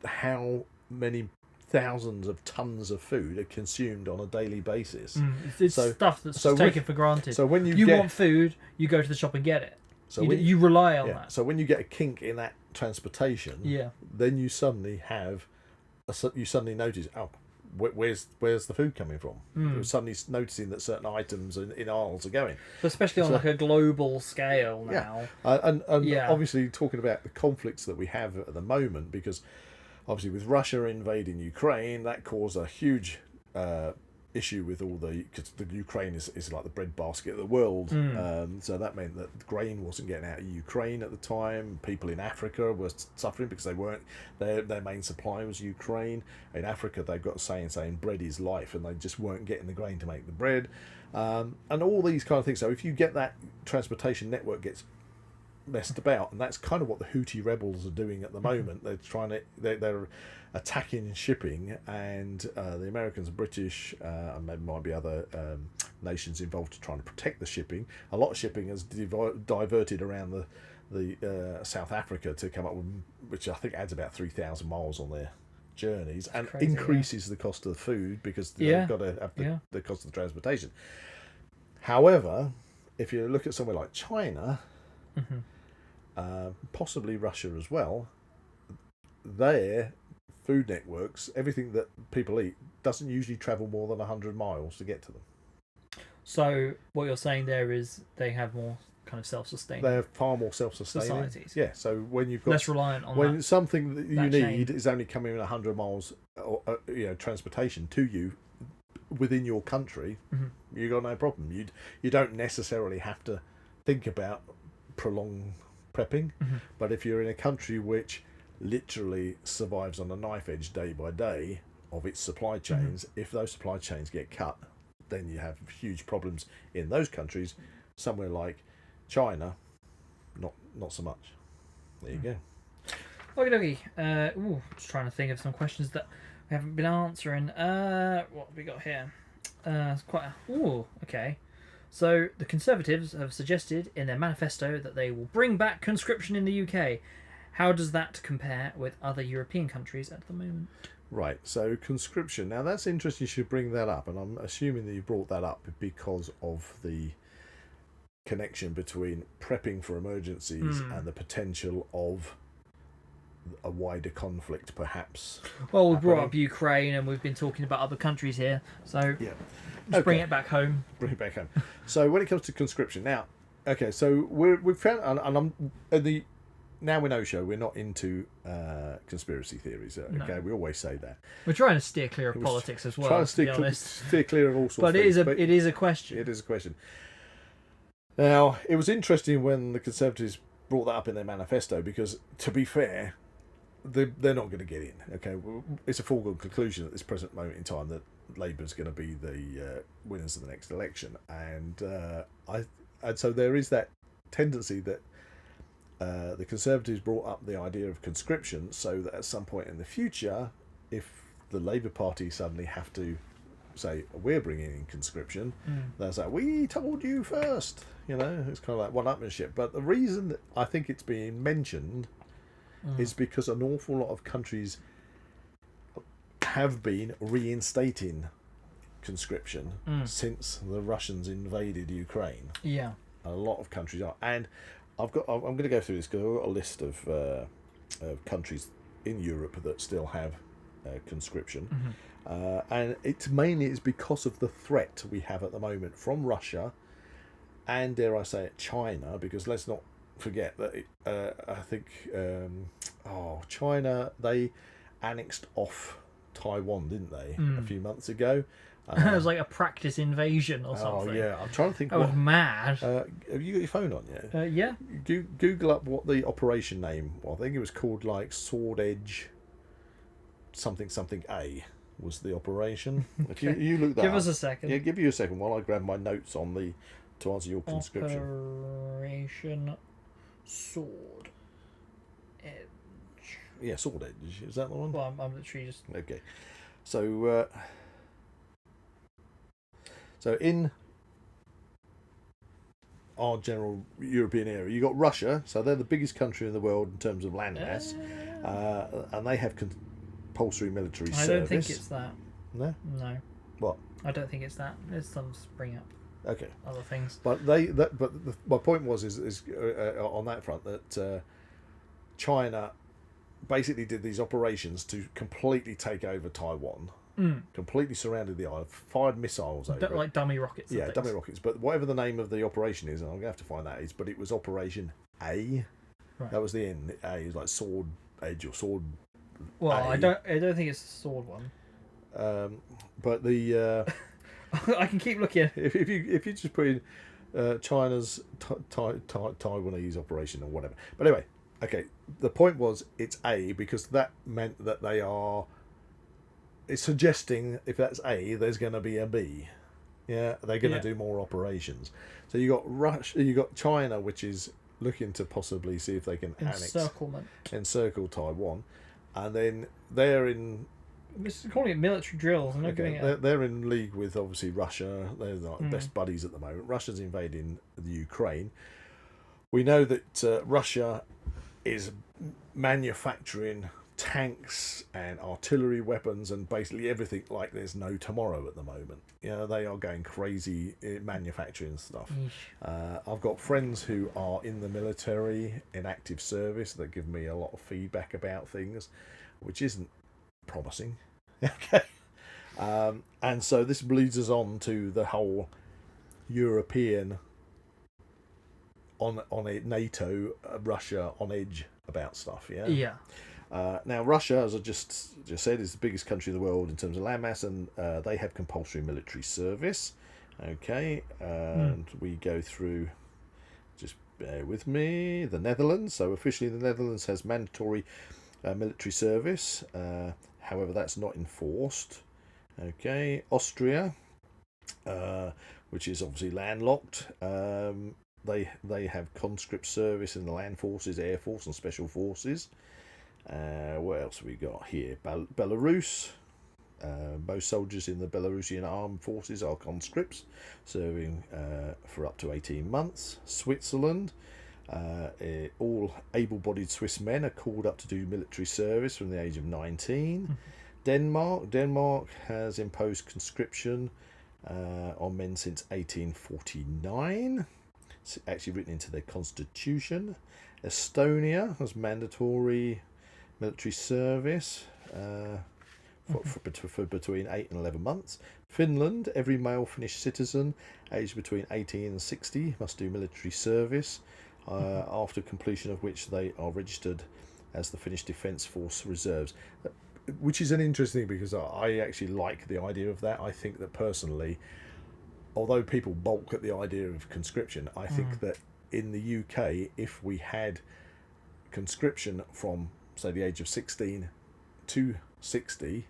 how many thousands of tons of food are consumed on a daily basis. It's stuff that's taken for granted. So when you want food, you go to the shop and get it. So you rely on that. So when you get a kink in that transportation, then you suddenly notice, where's the food coming from? You're suddenly noticing that certain items in aisles are going. Especially on a global scale now. And obviously talking about the conflicts that we have at the moment, because obviously with Russia invading Ukraine, that caused a huge issue with because the Ukraine is like the breadbasket of the world. So that meant that grain wasn't getting out of Ukraine at the time. People in Africa were suffering because they weren't, their main supply was Ukraine. In Africa, they've got a saying bread is life, and they just weren't getting the grain to make the bread. And all these kind of things. So if you get that transportation network gets messed about, and that's kind of what the Houthi rebels are doing at the moment. They're attacking shipping, and the Americans and British, and there might be other nations involved to trying to protect the shipping. A lot of shipping has diverted around the South Africa to come up with, which I think adds about 3,000 miles on their journeys, and increases the cost of the food because they've got to have the cost of the transportation. However, if you look at somewhere like China, possibly Russia as well, their food networks, everything that people eat doesn't usually travel more than 100 miles to get to them. So what you're saying there is they have more kind of self-sustaining. They're far more self-sustaining. Societies. Yeah, so when you've got less reliant on when that, something that you need chain is only coming in 100 miles, or, transportation to you within your country, you got no problem. You don't necessarily have to think about prolonged prepping, but if you're in a country which literally survives on a knife edge day by day of its supply chains, if those supply chains get cut, then you have huge problems in those countries. Somewhere like China, not so much. There you go. Okie dokie. Just trying to think of some questions that we haven't been answering. What have we got here? It's quite okay. So the Conservatives have suggested in their manifesto that they will bring back conscription in the UK. How does that compare with other European countries at the moment? Right, so conscription. Now that's interesting you should bring that up, and I'm assuming that you brought that up because of the connection between prepping for emergencies and the potential of a wider conflict, perhaps. Well, we brought up Ukraine, and we've been talking about other countries here, so just bring it back home. Bring it back home. So when it comes to conscription, now, okay, so we've found, and I'm at the Now We Know show, we're not into conspiracy theories. Okay, we always say that. We're trying to steer clear of politics as well. Trying to steer clear of all sorts but of things. It is a question. It is a question. Now, it was interesting when the Conservatives brought that up in their manifesto because, to be fair, they're not going to get in. Okay, it's a foregone conclusion at this present moment in time that Labour's going to be the winners of the next election, and so there is that tendency that the Conservatives brought up the idea of conscription so that at some point in the future, if the Labour Party suddenly have to say we're bringing in conscription, they'll say we told you first. It's kind of like one-upmanship. But the reason that I think it's being mentioned is because an awful lot of countries have been reinstating conscription since the Russians invaded Ukraine. Yeah, a lot of countries are, and I'm going to go through this because I've got a list of countries in Europe that still have conscription, and it's mainly because of the threat we have at the moment from Russia, and dare I say it, China, because let's not forget that I think China, they annexed off Taiwan, didn't they, a few months ago? It was like a practice invasion or something. Oh yeah, I'm trying to think. I was mad. Have you got your phone on yet? Yeah. Google up what the operation name was. I think it was called like Sword Edge something A was the operation. Okay. If you look that Give up, us a second. Yeah, give you a second while I grab my notes on to answer your conscription. Operation Sword Edge. Yeah, Sword Edge. Is that the one? Well, I'm literally just... Okay. So in our general European area, you got Russia, so they're the biggest country in the world in terms of landmass, and they have compulsory military service. I don't think it's that. No? No. What? I don't think it's that. There's some spring up. Okay. Other things. But my point was is on that front that China basically did these operations to completely take over Taiwan. Completely surrounded the island, fired missiles over it. Like dummy rockets. Yeah, dummy rockets. But whatever the name of the operation is, and I'm going to have to find that is, but it was Operation A. Right. That was the end. A is like Sword Edge or Sword. Well, A. I don't think it's the sword one. But the I can keep looking. If you just put in China's Taiwanese operation or whatever. But anyway, okay. The point was it's A because that meant that they are. It's suggesting if that's A, there's going to be a B. Yeah, they're going to do more operations. So you got Russia, you got China, which is looking to possibly see if they can encircle Taiwan, and then they're in. This is calling it military drills. I'm not doing it. They're in league with obviously Russia. They're like best buddies at the moment. Russia's invading the Ukraine. We know that Russia is manufacturing tanks and artillery weapons and basically everything like there's no tomorrow at the moment. They are going crazy in manufacturing stuff. I've got friends who are in the military in active service that give me a lot of feedback about things, which isn't promising. Okay. And so this leads us on to the whole European on a NATO, Russia on edge about stuff. Yeah. Yeah. Now Russia, as I just said, is the biggest country in the world in terms of landmass, and they have compulsory military service. Okay, and we go through. Just bear with me. The Netherlands. So officially, the Netherlands has mandatory military service. However, that's not enforced. Okay, Austria, which is obviously landlocked. They have conscript service in the land forces, air force, and special forces. What else have we got here? Belarus. Most soldiers in the Belarusian armed forces are conscripts, serving for up to 18 months. Switzerland. All able-bodied Swiss men are called up to do military service from the age of 19. Denmark has imposed conscription on men since 1849. It's actually written into their constitution. Estonia has mandatory military service for between 8 and 11 months. Finland, every male Finnish citizen aged between 18 and 60 must do military service, after completion of which they are registered as the Finnish Defence Force Reserves. Which is an interesting, because I actually like the idea of that. I think that personally, although people balk at the idea of conscription, I think that in the UK, if we had conscription from, say, the age of 16 to 60,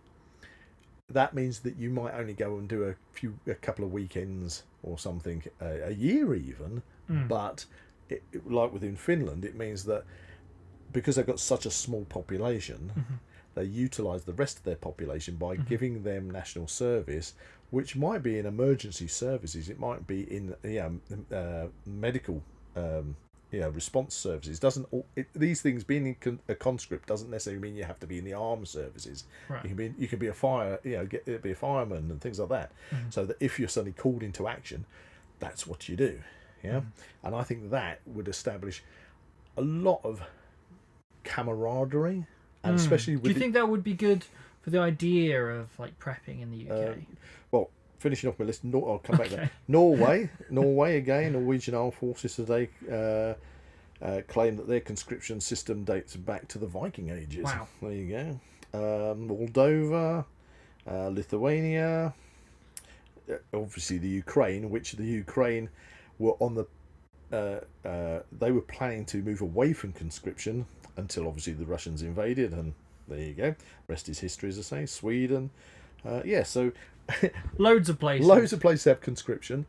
that means that you might only go and do a couple of weekends or something a year even. But like within Finland, it means that because they've got such a small population, they utilise the rest of their population by giving them national service, which might be in emergency services, it might be in medical response services. These things, being a conscript doesn't necessarily mean you have to be in the armed services. Right. You can be a be a fireman and things like that. So that if you're suddenly called into action, that's what you do. Yeah, and I think that would establish a lot of camaraderie, and especially with. Do you think that would be good for the idea of like prepping in the UK? Well, finishing off my list, I'll come back to that. Norway again. Norwegian Armed Forces today claim that their conscription system dates back to the Viking ages. Wow. There you go. Moldova, Lithuania, obviously the Ukraine, were on the. They were planning to move away from conscription until obviously the Russians invaded, and there you go. Rest is history, as I say. Sweden, so Loads of places have conscription.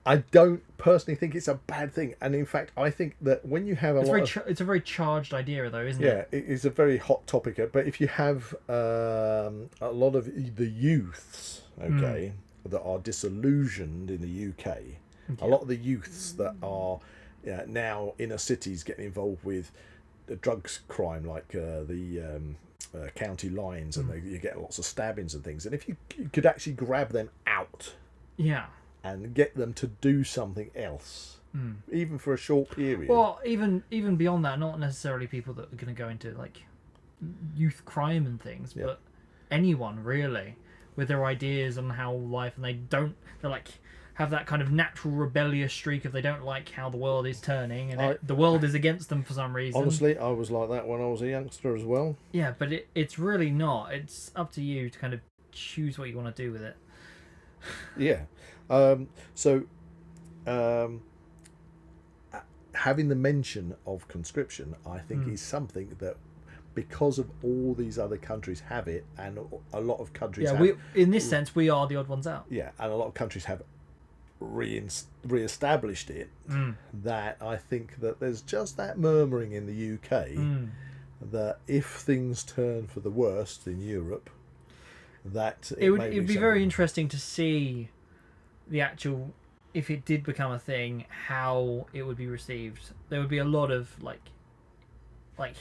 I don't personally think it's a bad thing, and in fact, I think that when you have it's a very charged idea, though, isn't it? Yeah, it's a very hot topic. But if you have a lot of the youths, that are disillusioned in the UK, a lot of the youths that are now inner cities getting involved with the drugs crime, like the county lines, and you get lots of stabbings and things. And if you could actually grab them out, and get them to do something else, even for a short period. Well, even beyond that, not necessarily people that are going to go into like youth crime and things, but anyone really with their ideas on how life, and they're like have that kind of natural rebellious streak if they don't like how the world is turning, and the world is against them for some reason. Honestly, I was like that when I was a youngster as well. Yeah, but it's really not. It's up to you to kind of choose what you want to do with it. Yeah. Having the mention of conscription, I think, is something that, because of all these other countries have it, and a lot of countries in this sense, we are the odd ones out. Yeah, and a lot of countries have re-established it, that I think that there's just that murmuring in the UK that if things turn for the worst in Europe, that it would be very interesting to see the actual, if it did become a thing, how it would be received. There would be a lot of like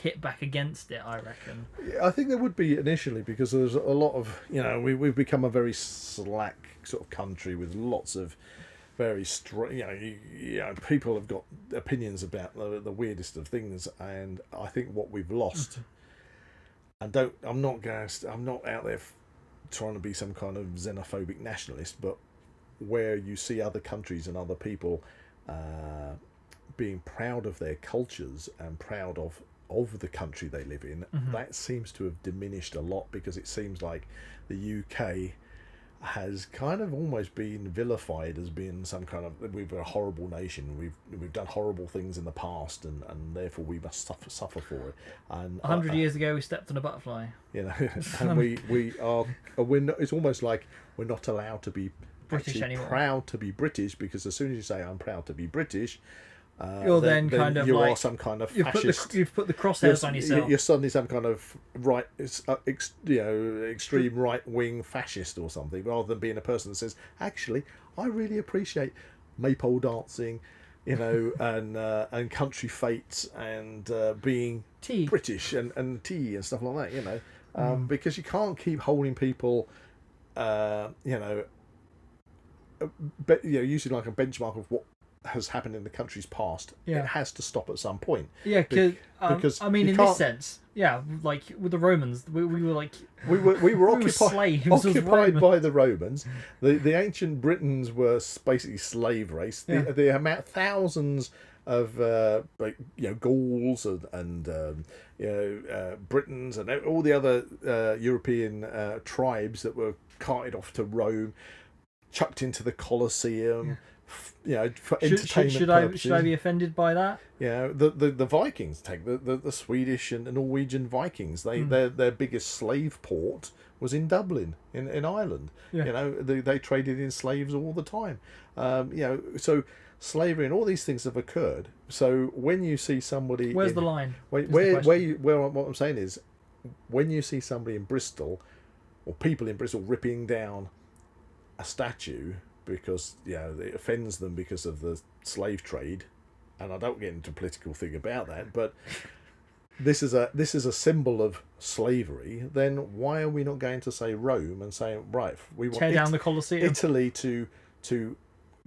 hit back against it, I reckon. I think there would be initially, because there's a lot of, we've become a very slack sort of country with lots of very people have got opinions about the weirdest of things, and I think what we've lost I'm not out there trying to be some kind of xenophobic nationalist, but where you see other countries and other people being proud of their cultures and proud of the country they live in, that seems to have diminished a lot, because it seems like the UK has kind of almost been vilified as being some kind of, we're a horrible nation, we've done horrible things in the past, and therefore we must suffer for it. And 100 years ago we stepped on a butterfly, and we're not, it's almost like we're not allowed to be British anymore. Proud to be British, because as soon as you say I'm proud to be British, you're then kind of you like, are some kind of fascist. You've put the crosshairs on yourself. You're suddenly some kind of extreme right wing fascist or something, rather than being a person that says, actually, I really appreciate maypole dancing, and country fetes, and being tea. British and tea and stuff like that. Because you can't keep holding people, using like a benchmark of what has happened in the country's past. It has to stop at some point. Because I mean, in this sense, like with the Romans, we were like we were occupied by the Romans. The ancient Britons were basically slave race. The amount, thousands of Gauls and Britons and all the other European tribes that were carted off to Rome, chucked into the Colosseum. For entertainment purposes. Should I be offended by that? The Vikings, take the Swedish and the Norwegian Vikings. Their biggest slave port was in Dublin, in Ireland. They traded in slaves all the time. So slavery and all these things have occurred. So when you see somebody, where's the line? What I'm saying is, when you see somebody in Bristol, or people in Bristol ripping down a statue because it offends them because of the slave trade, and I don't get into a political thing about that, but this is a symbol of slavery, then why are we not going to say Rome and saying, right, we want tear down the Colosseum, Italy to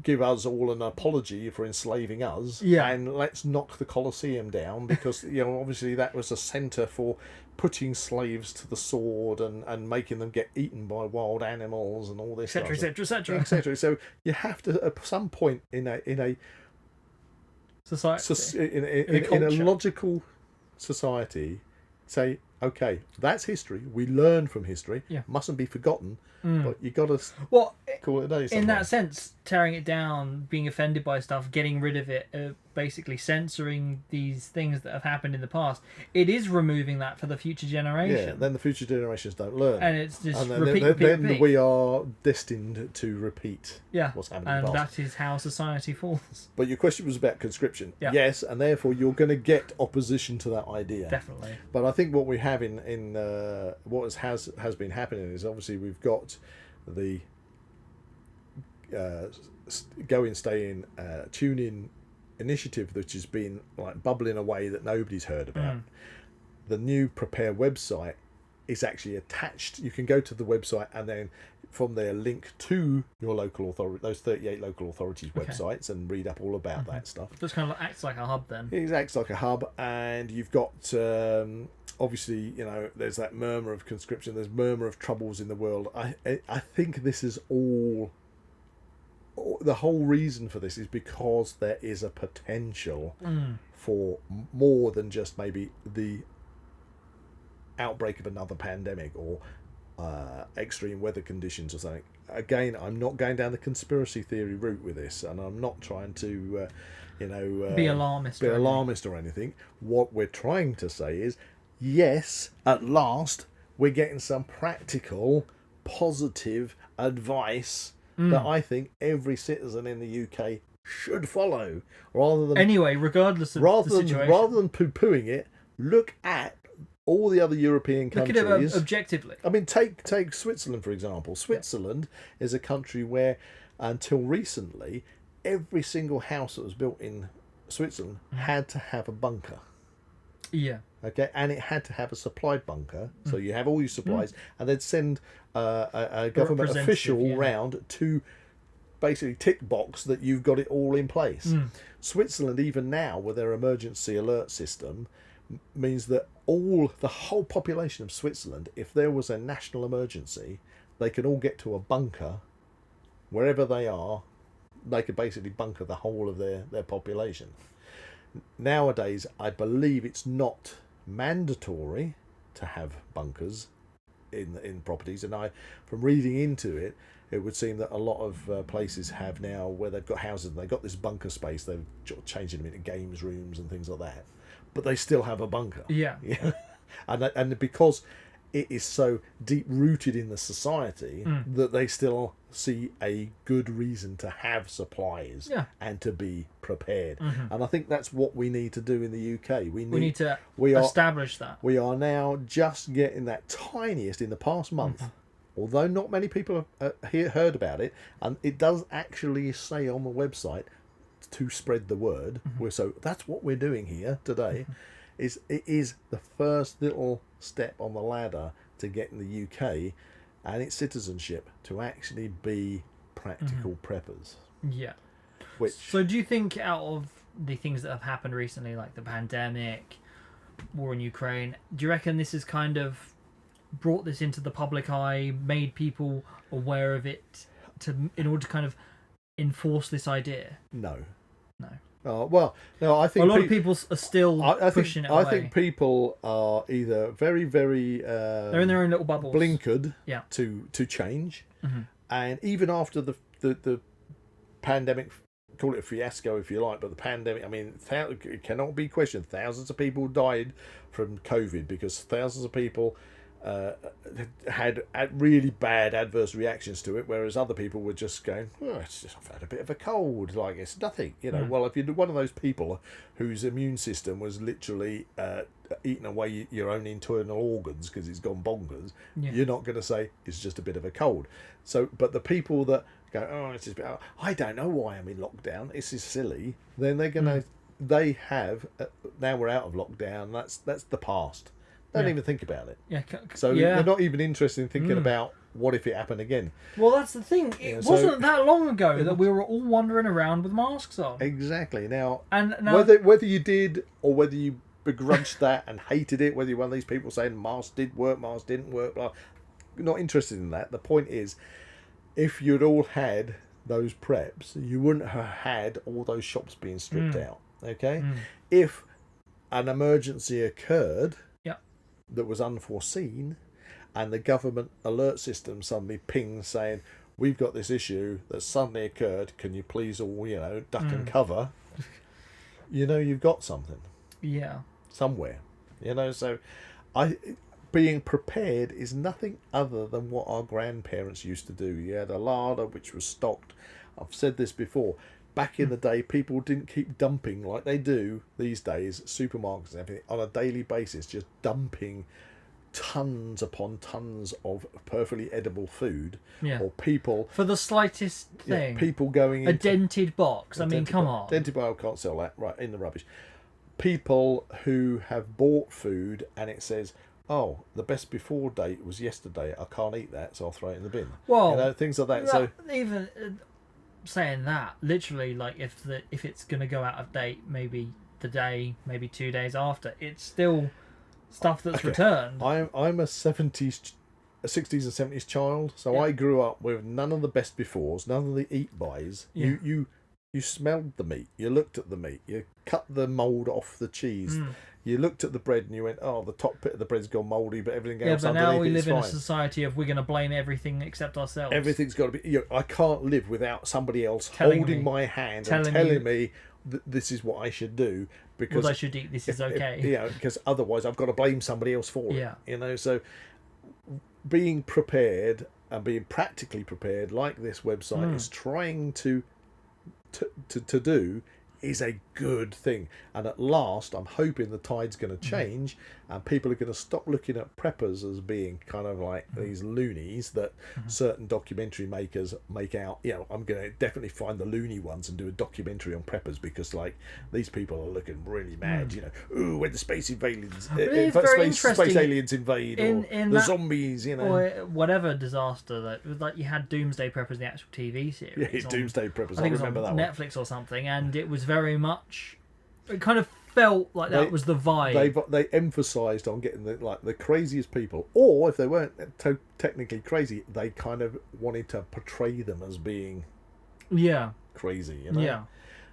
give us all an apology for enslaving us, and let's knock the Colosseum down, because obviously that was a centre for putting slaves to the sword and making them get eaten by wild animals and all this, etc. So you have to, at some point in a society, in a logical society, say, okay, that's history. We learn from history. Mustn't be forgotten. But you got to call it a day. In that sense, tearing it down, being offended by stuff, getting rid of it, basically censoring these things that have happened in the past, it is removing that for the future generation. Yeah, then the future generations don't learn. And it's just repeat. Then we are destined to repeat what's happened in the past. And that is how society falls. But your question was about conscription. Yes, and therefore you're going to get opposition to that idea. Definitely. But I think what we have in what has been happening is, obviously we've got the go in, stay in, tune in initiative, which has been like bubbling away that nobody's heard about. The new Prepare website is actually attached. You can go to the website and then from there link to your local authority, those 38 local authorities' websites, and read up all about that stuff. Just kind of acts like a hub then. It acts like a hub, and you've got obviously, there's that murmur of conscription, there's murmur of troubles in the world. I think this is all the whole reason for this is because there is a potential for more than just maybe the outbreak of another pandemic or extreme weather conditions or something. Again, I'm not going down the conspiracy theory route with this, and I'm not trying to be alarmist or anything. What we're trying to say is, yes, at last we're getting some practical, positive advice that I think every citizen in the UK should follow, rather than regardless of the situation. Rather than poo-pooing it, look at all the other European countries. Look at it objectively. I mean, take Switzerland, for example. Switzerland is a country where, until recently, every single house that was built in Switzerland had to have a bunker. Yeah. Okay, and it had to have a supplied bunker, so you have all your supplies, and they'd send a government official round to basically tick box that you've got it all in place. Switzerland, even now, with their emergency alert system, means that the whole population of Switzerland, if there was a national emergency, they could all get to a bunker wherever they are. They could basically bunker the whole of their population. Nowadays, I believe it's not mandatory to have bunkers in properties, and from reading into it, it would seem that a lot of places have now, where they've got houses and they've got this bunker space, they're changing them into games rooms and things like that, but they still have a bunker. Yeah. And because it is so deep rooted in the society that they still see a good reason to have supplies and to be prepared. And I think that's what we need to do in the UK. We need to establish that. We are now just getting that tiniest in the past month. Although not many people have heard about it, and it does actually say on the website to spread the word. So that's what we're doing here today. It is the first little step on the ladder to getting the UK and its citizenship to actually be practical preppers. Yeah. So do you think, out of the things that have happened recently, like the pandemic, war in Ukraine, do you reckon this has kind of brought this into the public eye, made people aware of it in order to kind of enforce this idea? No. No. I think a lot of people are still pushing it away. I think people are either very, very they're in their own little bubbles, blinkered to change, and even after the pandemic, call it a fiasco if you like, but the pandemic, I mean, it cannot be questioned. Thousands of people died from COVID because thousands of people had really bad adverse reactions to it, whereas other people were just going, I've had a bit of a cold, like it's nothing, Well, if you're one of those people whose immune system was literally eating away your own internal organs because it's gone bonkers, you're not going to say it's just a bit of a cold. So, but the people that go, it's just I don't know why I'm in lockdown, this is silly, then they're going to, they have, now we're out of lockdown, that's the past. Don't even think about it. They're not even interested in thinking about what if it happened again. Well, that's the thing. It wasn't that long ago that we were all wandering around with masks on. Exactly. Now now whether you did or whether you begrudged that and hated it, whether you're one of these people saying masks did work, masks didn't work, blah, not interested in that. The point is, if you'd all had those preps, you wouldn't have had all those shops being stripped out. Okay? If an emergency occurred that was unforeseen, and the government alert system suddenly pings saying, we've got this issue that suddenly occurred, can you please all, duck and cover, you've got something. Yeah. Somewhere. So being prepared is nothing other than what our grandparents used to do. You had a larder which was stocked. I've said this before. Back in the day, people didn't keep dumping like they do these days, supermarkets and everything, on a daily basis, just dumping tons upon tons of perfectly edible food. Or people... For the slightest thing. People going in... A dented box. Come on. Dented box, can't sell that. Right, in the rubbish. People who have bought food and it says, the best before date was yesterday, I can't eat that, so I'll throw it in the bin. Well... things like that. So even... saying that, literally, like if it's going to go out of date, maybe the day, maybe 2 days after, it's still stuff that's returned. I'm a 60s and 70s child, so I grew up with none of the best befores, none of the eat buys. You smelled the meat, you looked at the meat, you cut the mould off the cheese. You looked at the bread and you went, the top bit of the bread's gone mouldy, but everything else underneath is fine. Yeah, but now we live in a society of we're going to blame everything except ourselves. Everything's got to be... I can't live without somebody else holding my hand and telling me that this is what I should do. Because what I should eat, this is okay. Because otherwise I've got to blame somebody else for it. So being prepared and being practically prepared, like this website is trying to do, is a good thing. And at last, I'm hoping the tide's going to change and people are going to stop looking at preppers as being kind of like these loonies that certain documentary makers make out. I'm going to definitely find the loony ones and do a documentary on preppers because, like, these people are looking really mad. Ooh, when the space aliens invade, or the zombies, or whatever disaster that, like, you had Doomsday Preppers, the actual TV series. Doomsday Preppers. I think remember it was on that Netflix or something, and it was very much, it kind of felt like that was the vibe. They emphasised on getting the craziest people, or if they weren't technically crazy, they kind of wanted to portray them as being crazy, you know. Yeah.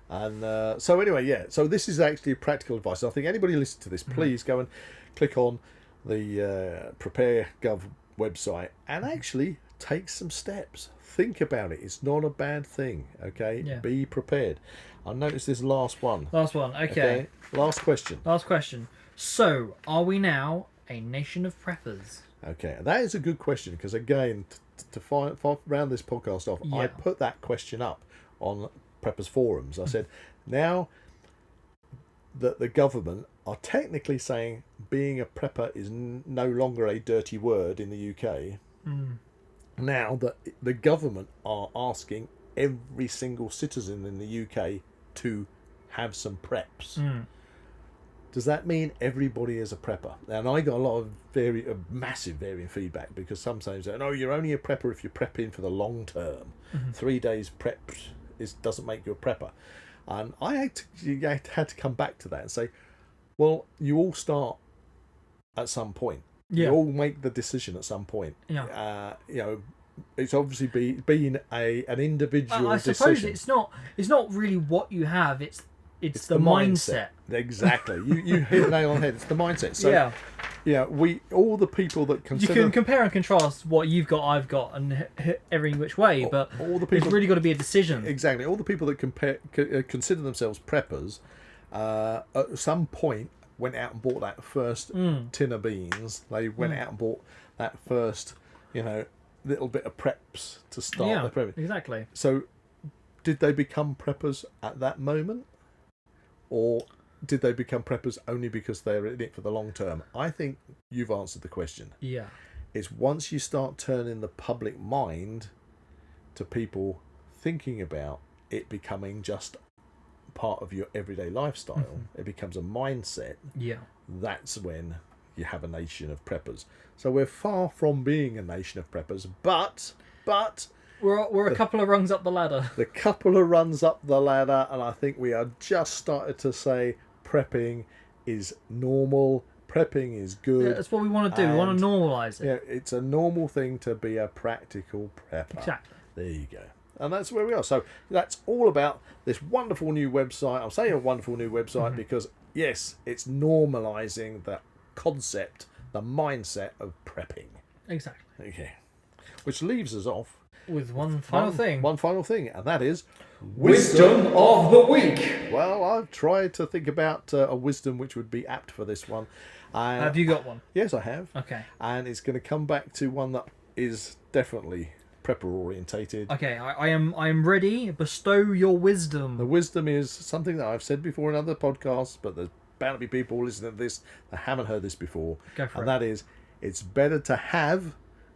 And so anyway, so this is actually practical advice. I think anybody listening to this, please go and click on the Prepare Gov website and actually take some steps. Think about it. It's not a bad thing, okay? Yeah. Be prepared. I noticed this last one. Okay. Last question. So, are we now a nation of preppers? Okay, that is a good question because, again, to round this podcast off, I put that question up on Preppers Forums. I said, now that the government are technically saying being a prepper is no longer a dirty word in the UK, now that the government are asking every single citizen in the UK to have some preps. Does that mean everybody is a prepper? And I got a lot of massive varying feedback because sometimes they say, no, you're only a prepper if you're prepping for the long term. 3 days prep doesn't make you a prepper. And I had to come back to that and say, well, you all start at some point. You all make the decision at some point. It's obviously being an individual I suppose decision. it's not really what you have, it's the mindset. Exactly. You hit the nail on the head. It's the mindset. So all the people that consider, you can compare and contrast what you've got, I've got, and every which way, but all the people, it's really got to be a decision. Exactly. All the people that consider themselves preppers at some point went out and bought that first tin of beans. They went out and bought that first, little bit of preps to start their prepping. Exactly. So did they become preppers at that moment? Or did they become preppers only because they're in it for the long term? I think you've answered the question. Yeah. It's once you start turning the public mind to people thinking about it becoming just part of your everyday lifestyle, it becomes a mindset. Yeah. That's when you have a nation of preppers. So we're far from being a nation of preppers, but we're a couple of rungs up the ladder. The couple of runs up the ladder, and I think we are just started to say prepping is normal, prepping is good. Yeah, that's what we want to do. We want to normalise it. Yeah, it's a normal thing to be a practical prepper. Exactly. There you go. And that's where we are. So that's all about this wonderful new website. I'm saying a wonderful new website because, yes, it's normalising the concept, the mindset of prepping. Exactly. Okay. Which leaves us off with one final thing, and that is Wisdom of the Week. Well, I've tried to think about a wisdom which would be apt for this one. Have you got one? Yes, I have. Okay. And it's going to come back to one that is definitely prepper orientated. Okay, I am ready. Bestow your wisdom. The wisdom is something that I've said before in other podcasts, but there's bound to be people listening to this that haven't heard this before. Go for it. And that is, it's better to have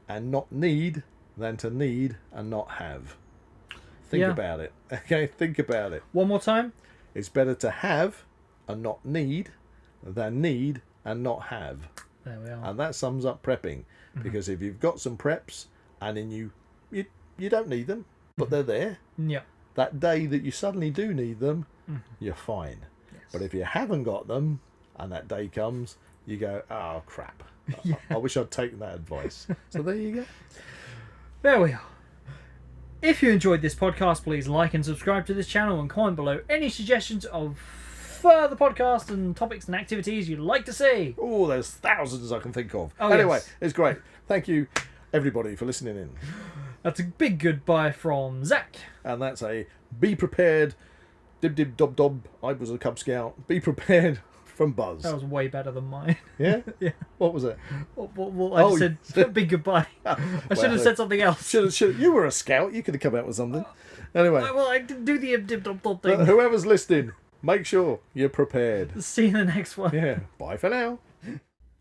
and not need than to need and not have. Think about it. Okay, think about it. One more time. It's better to have and not need than need and not have. There we are. And that sums up prepping. Because if you've got some preps and then you don't need them, but they're there, that day that you suddenly do need them, you're fine. Yes. But if you haven't got them and that day comes, you go, oh crap. I wish I'd taken that advice. So there you go. There we are. If you enjoyed this podcast, please like and subscribe to this channel and comment below any suggestions of further podcasts and topics and activities you'd like to see. Oh, there's thousands I can think of. Oh, anyway, yes. It's great. Thank you, everybody, for listening in. That's a big goodbye from Zak. And that's a be prepared, dib dib dob dob, I was a Cub Scout, be prepared from Buzz. That was way better than mine. Yeah? Yeah. What was it? Well, I just said big goodbye. I should have said something else. You were a scout. You could have come out with something. Anyway. Well, I didn't do the dib dob dob thing. Whoever's listening, make sure you're prepared. See you in the next one. Yeah. Bye for now.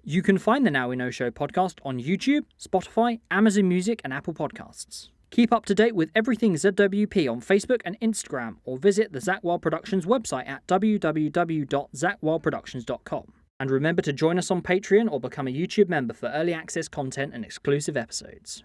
You can find the Now We Know Show podcast on YouTube, Spotify, Amazon Music, and Apple Podcasts. Keep up to date with everything ZWP on Facebook and Instagram, or visit the Zak Wylde Productions website at www.zakwyldeproductions.com. And remember to join us on Patreon or become a YouTube member for early access content and exclusive episodes.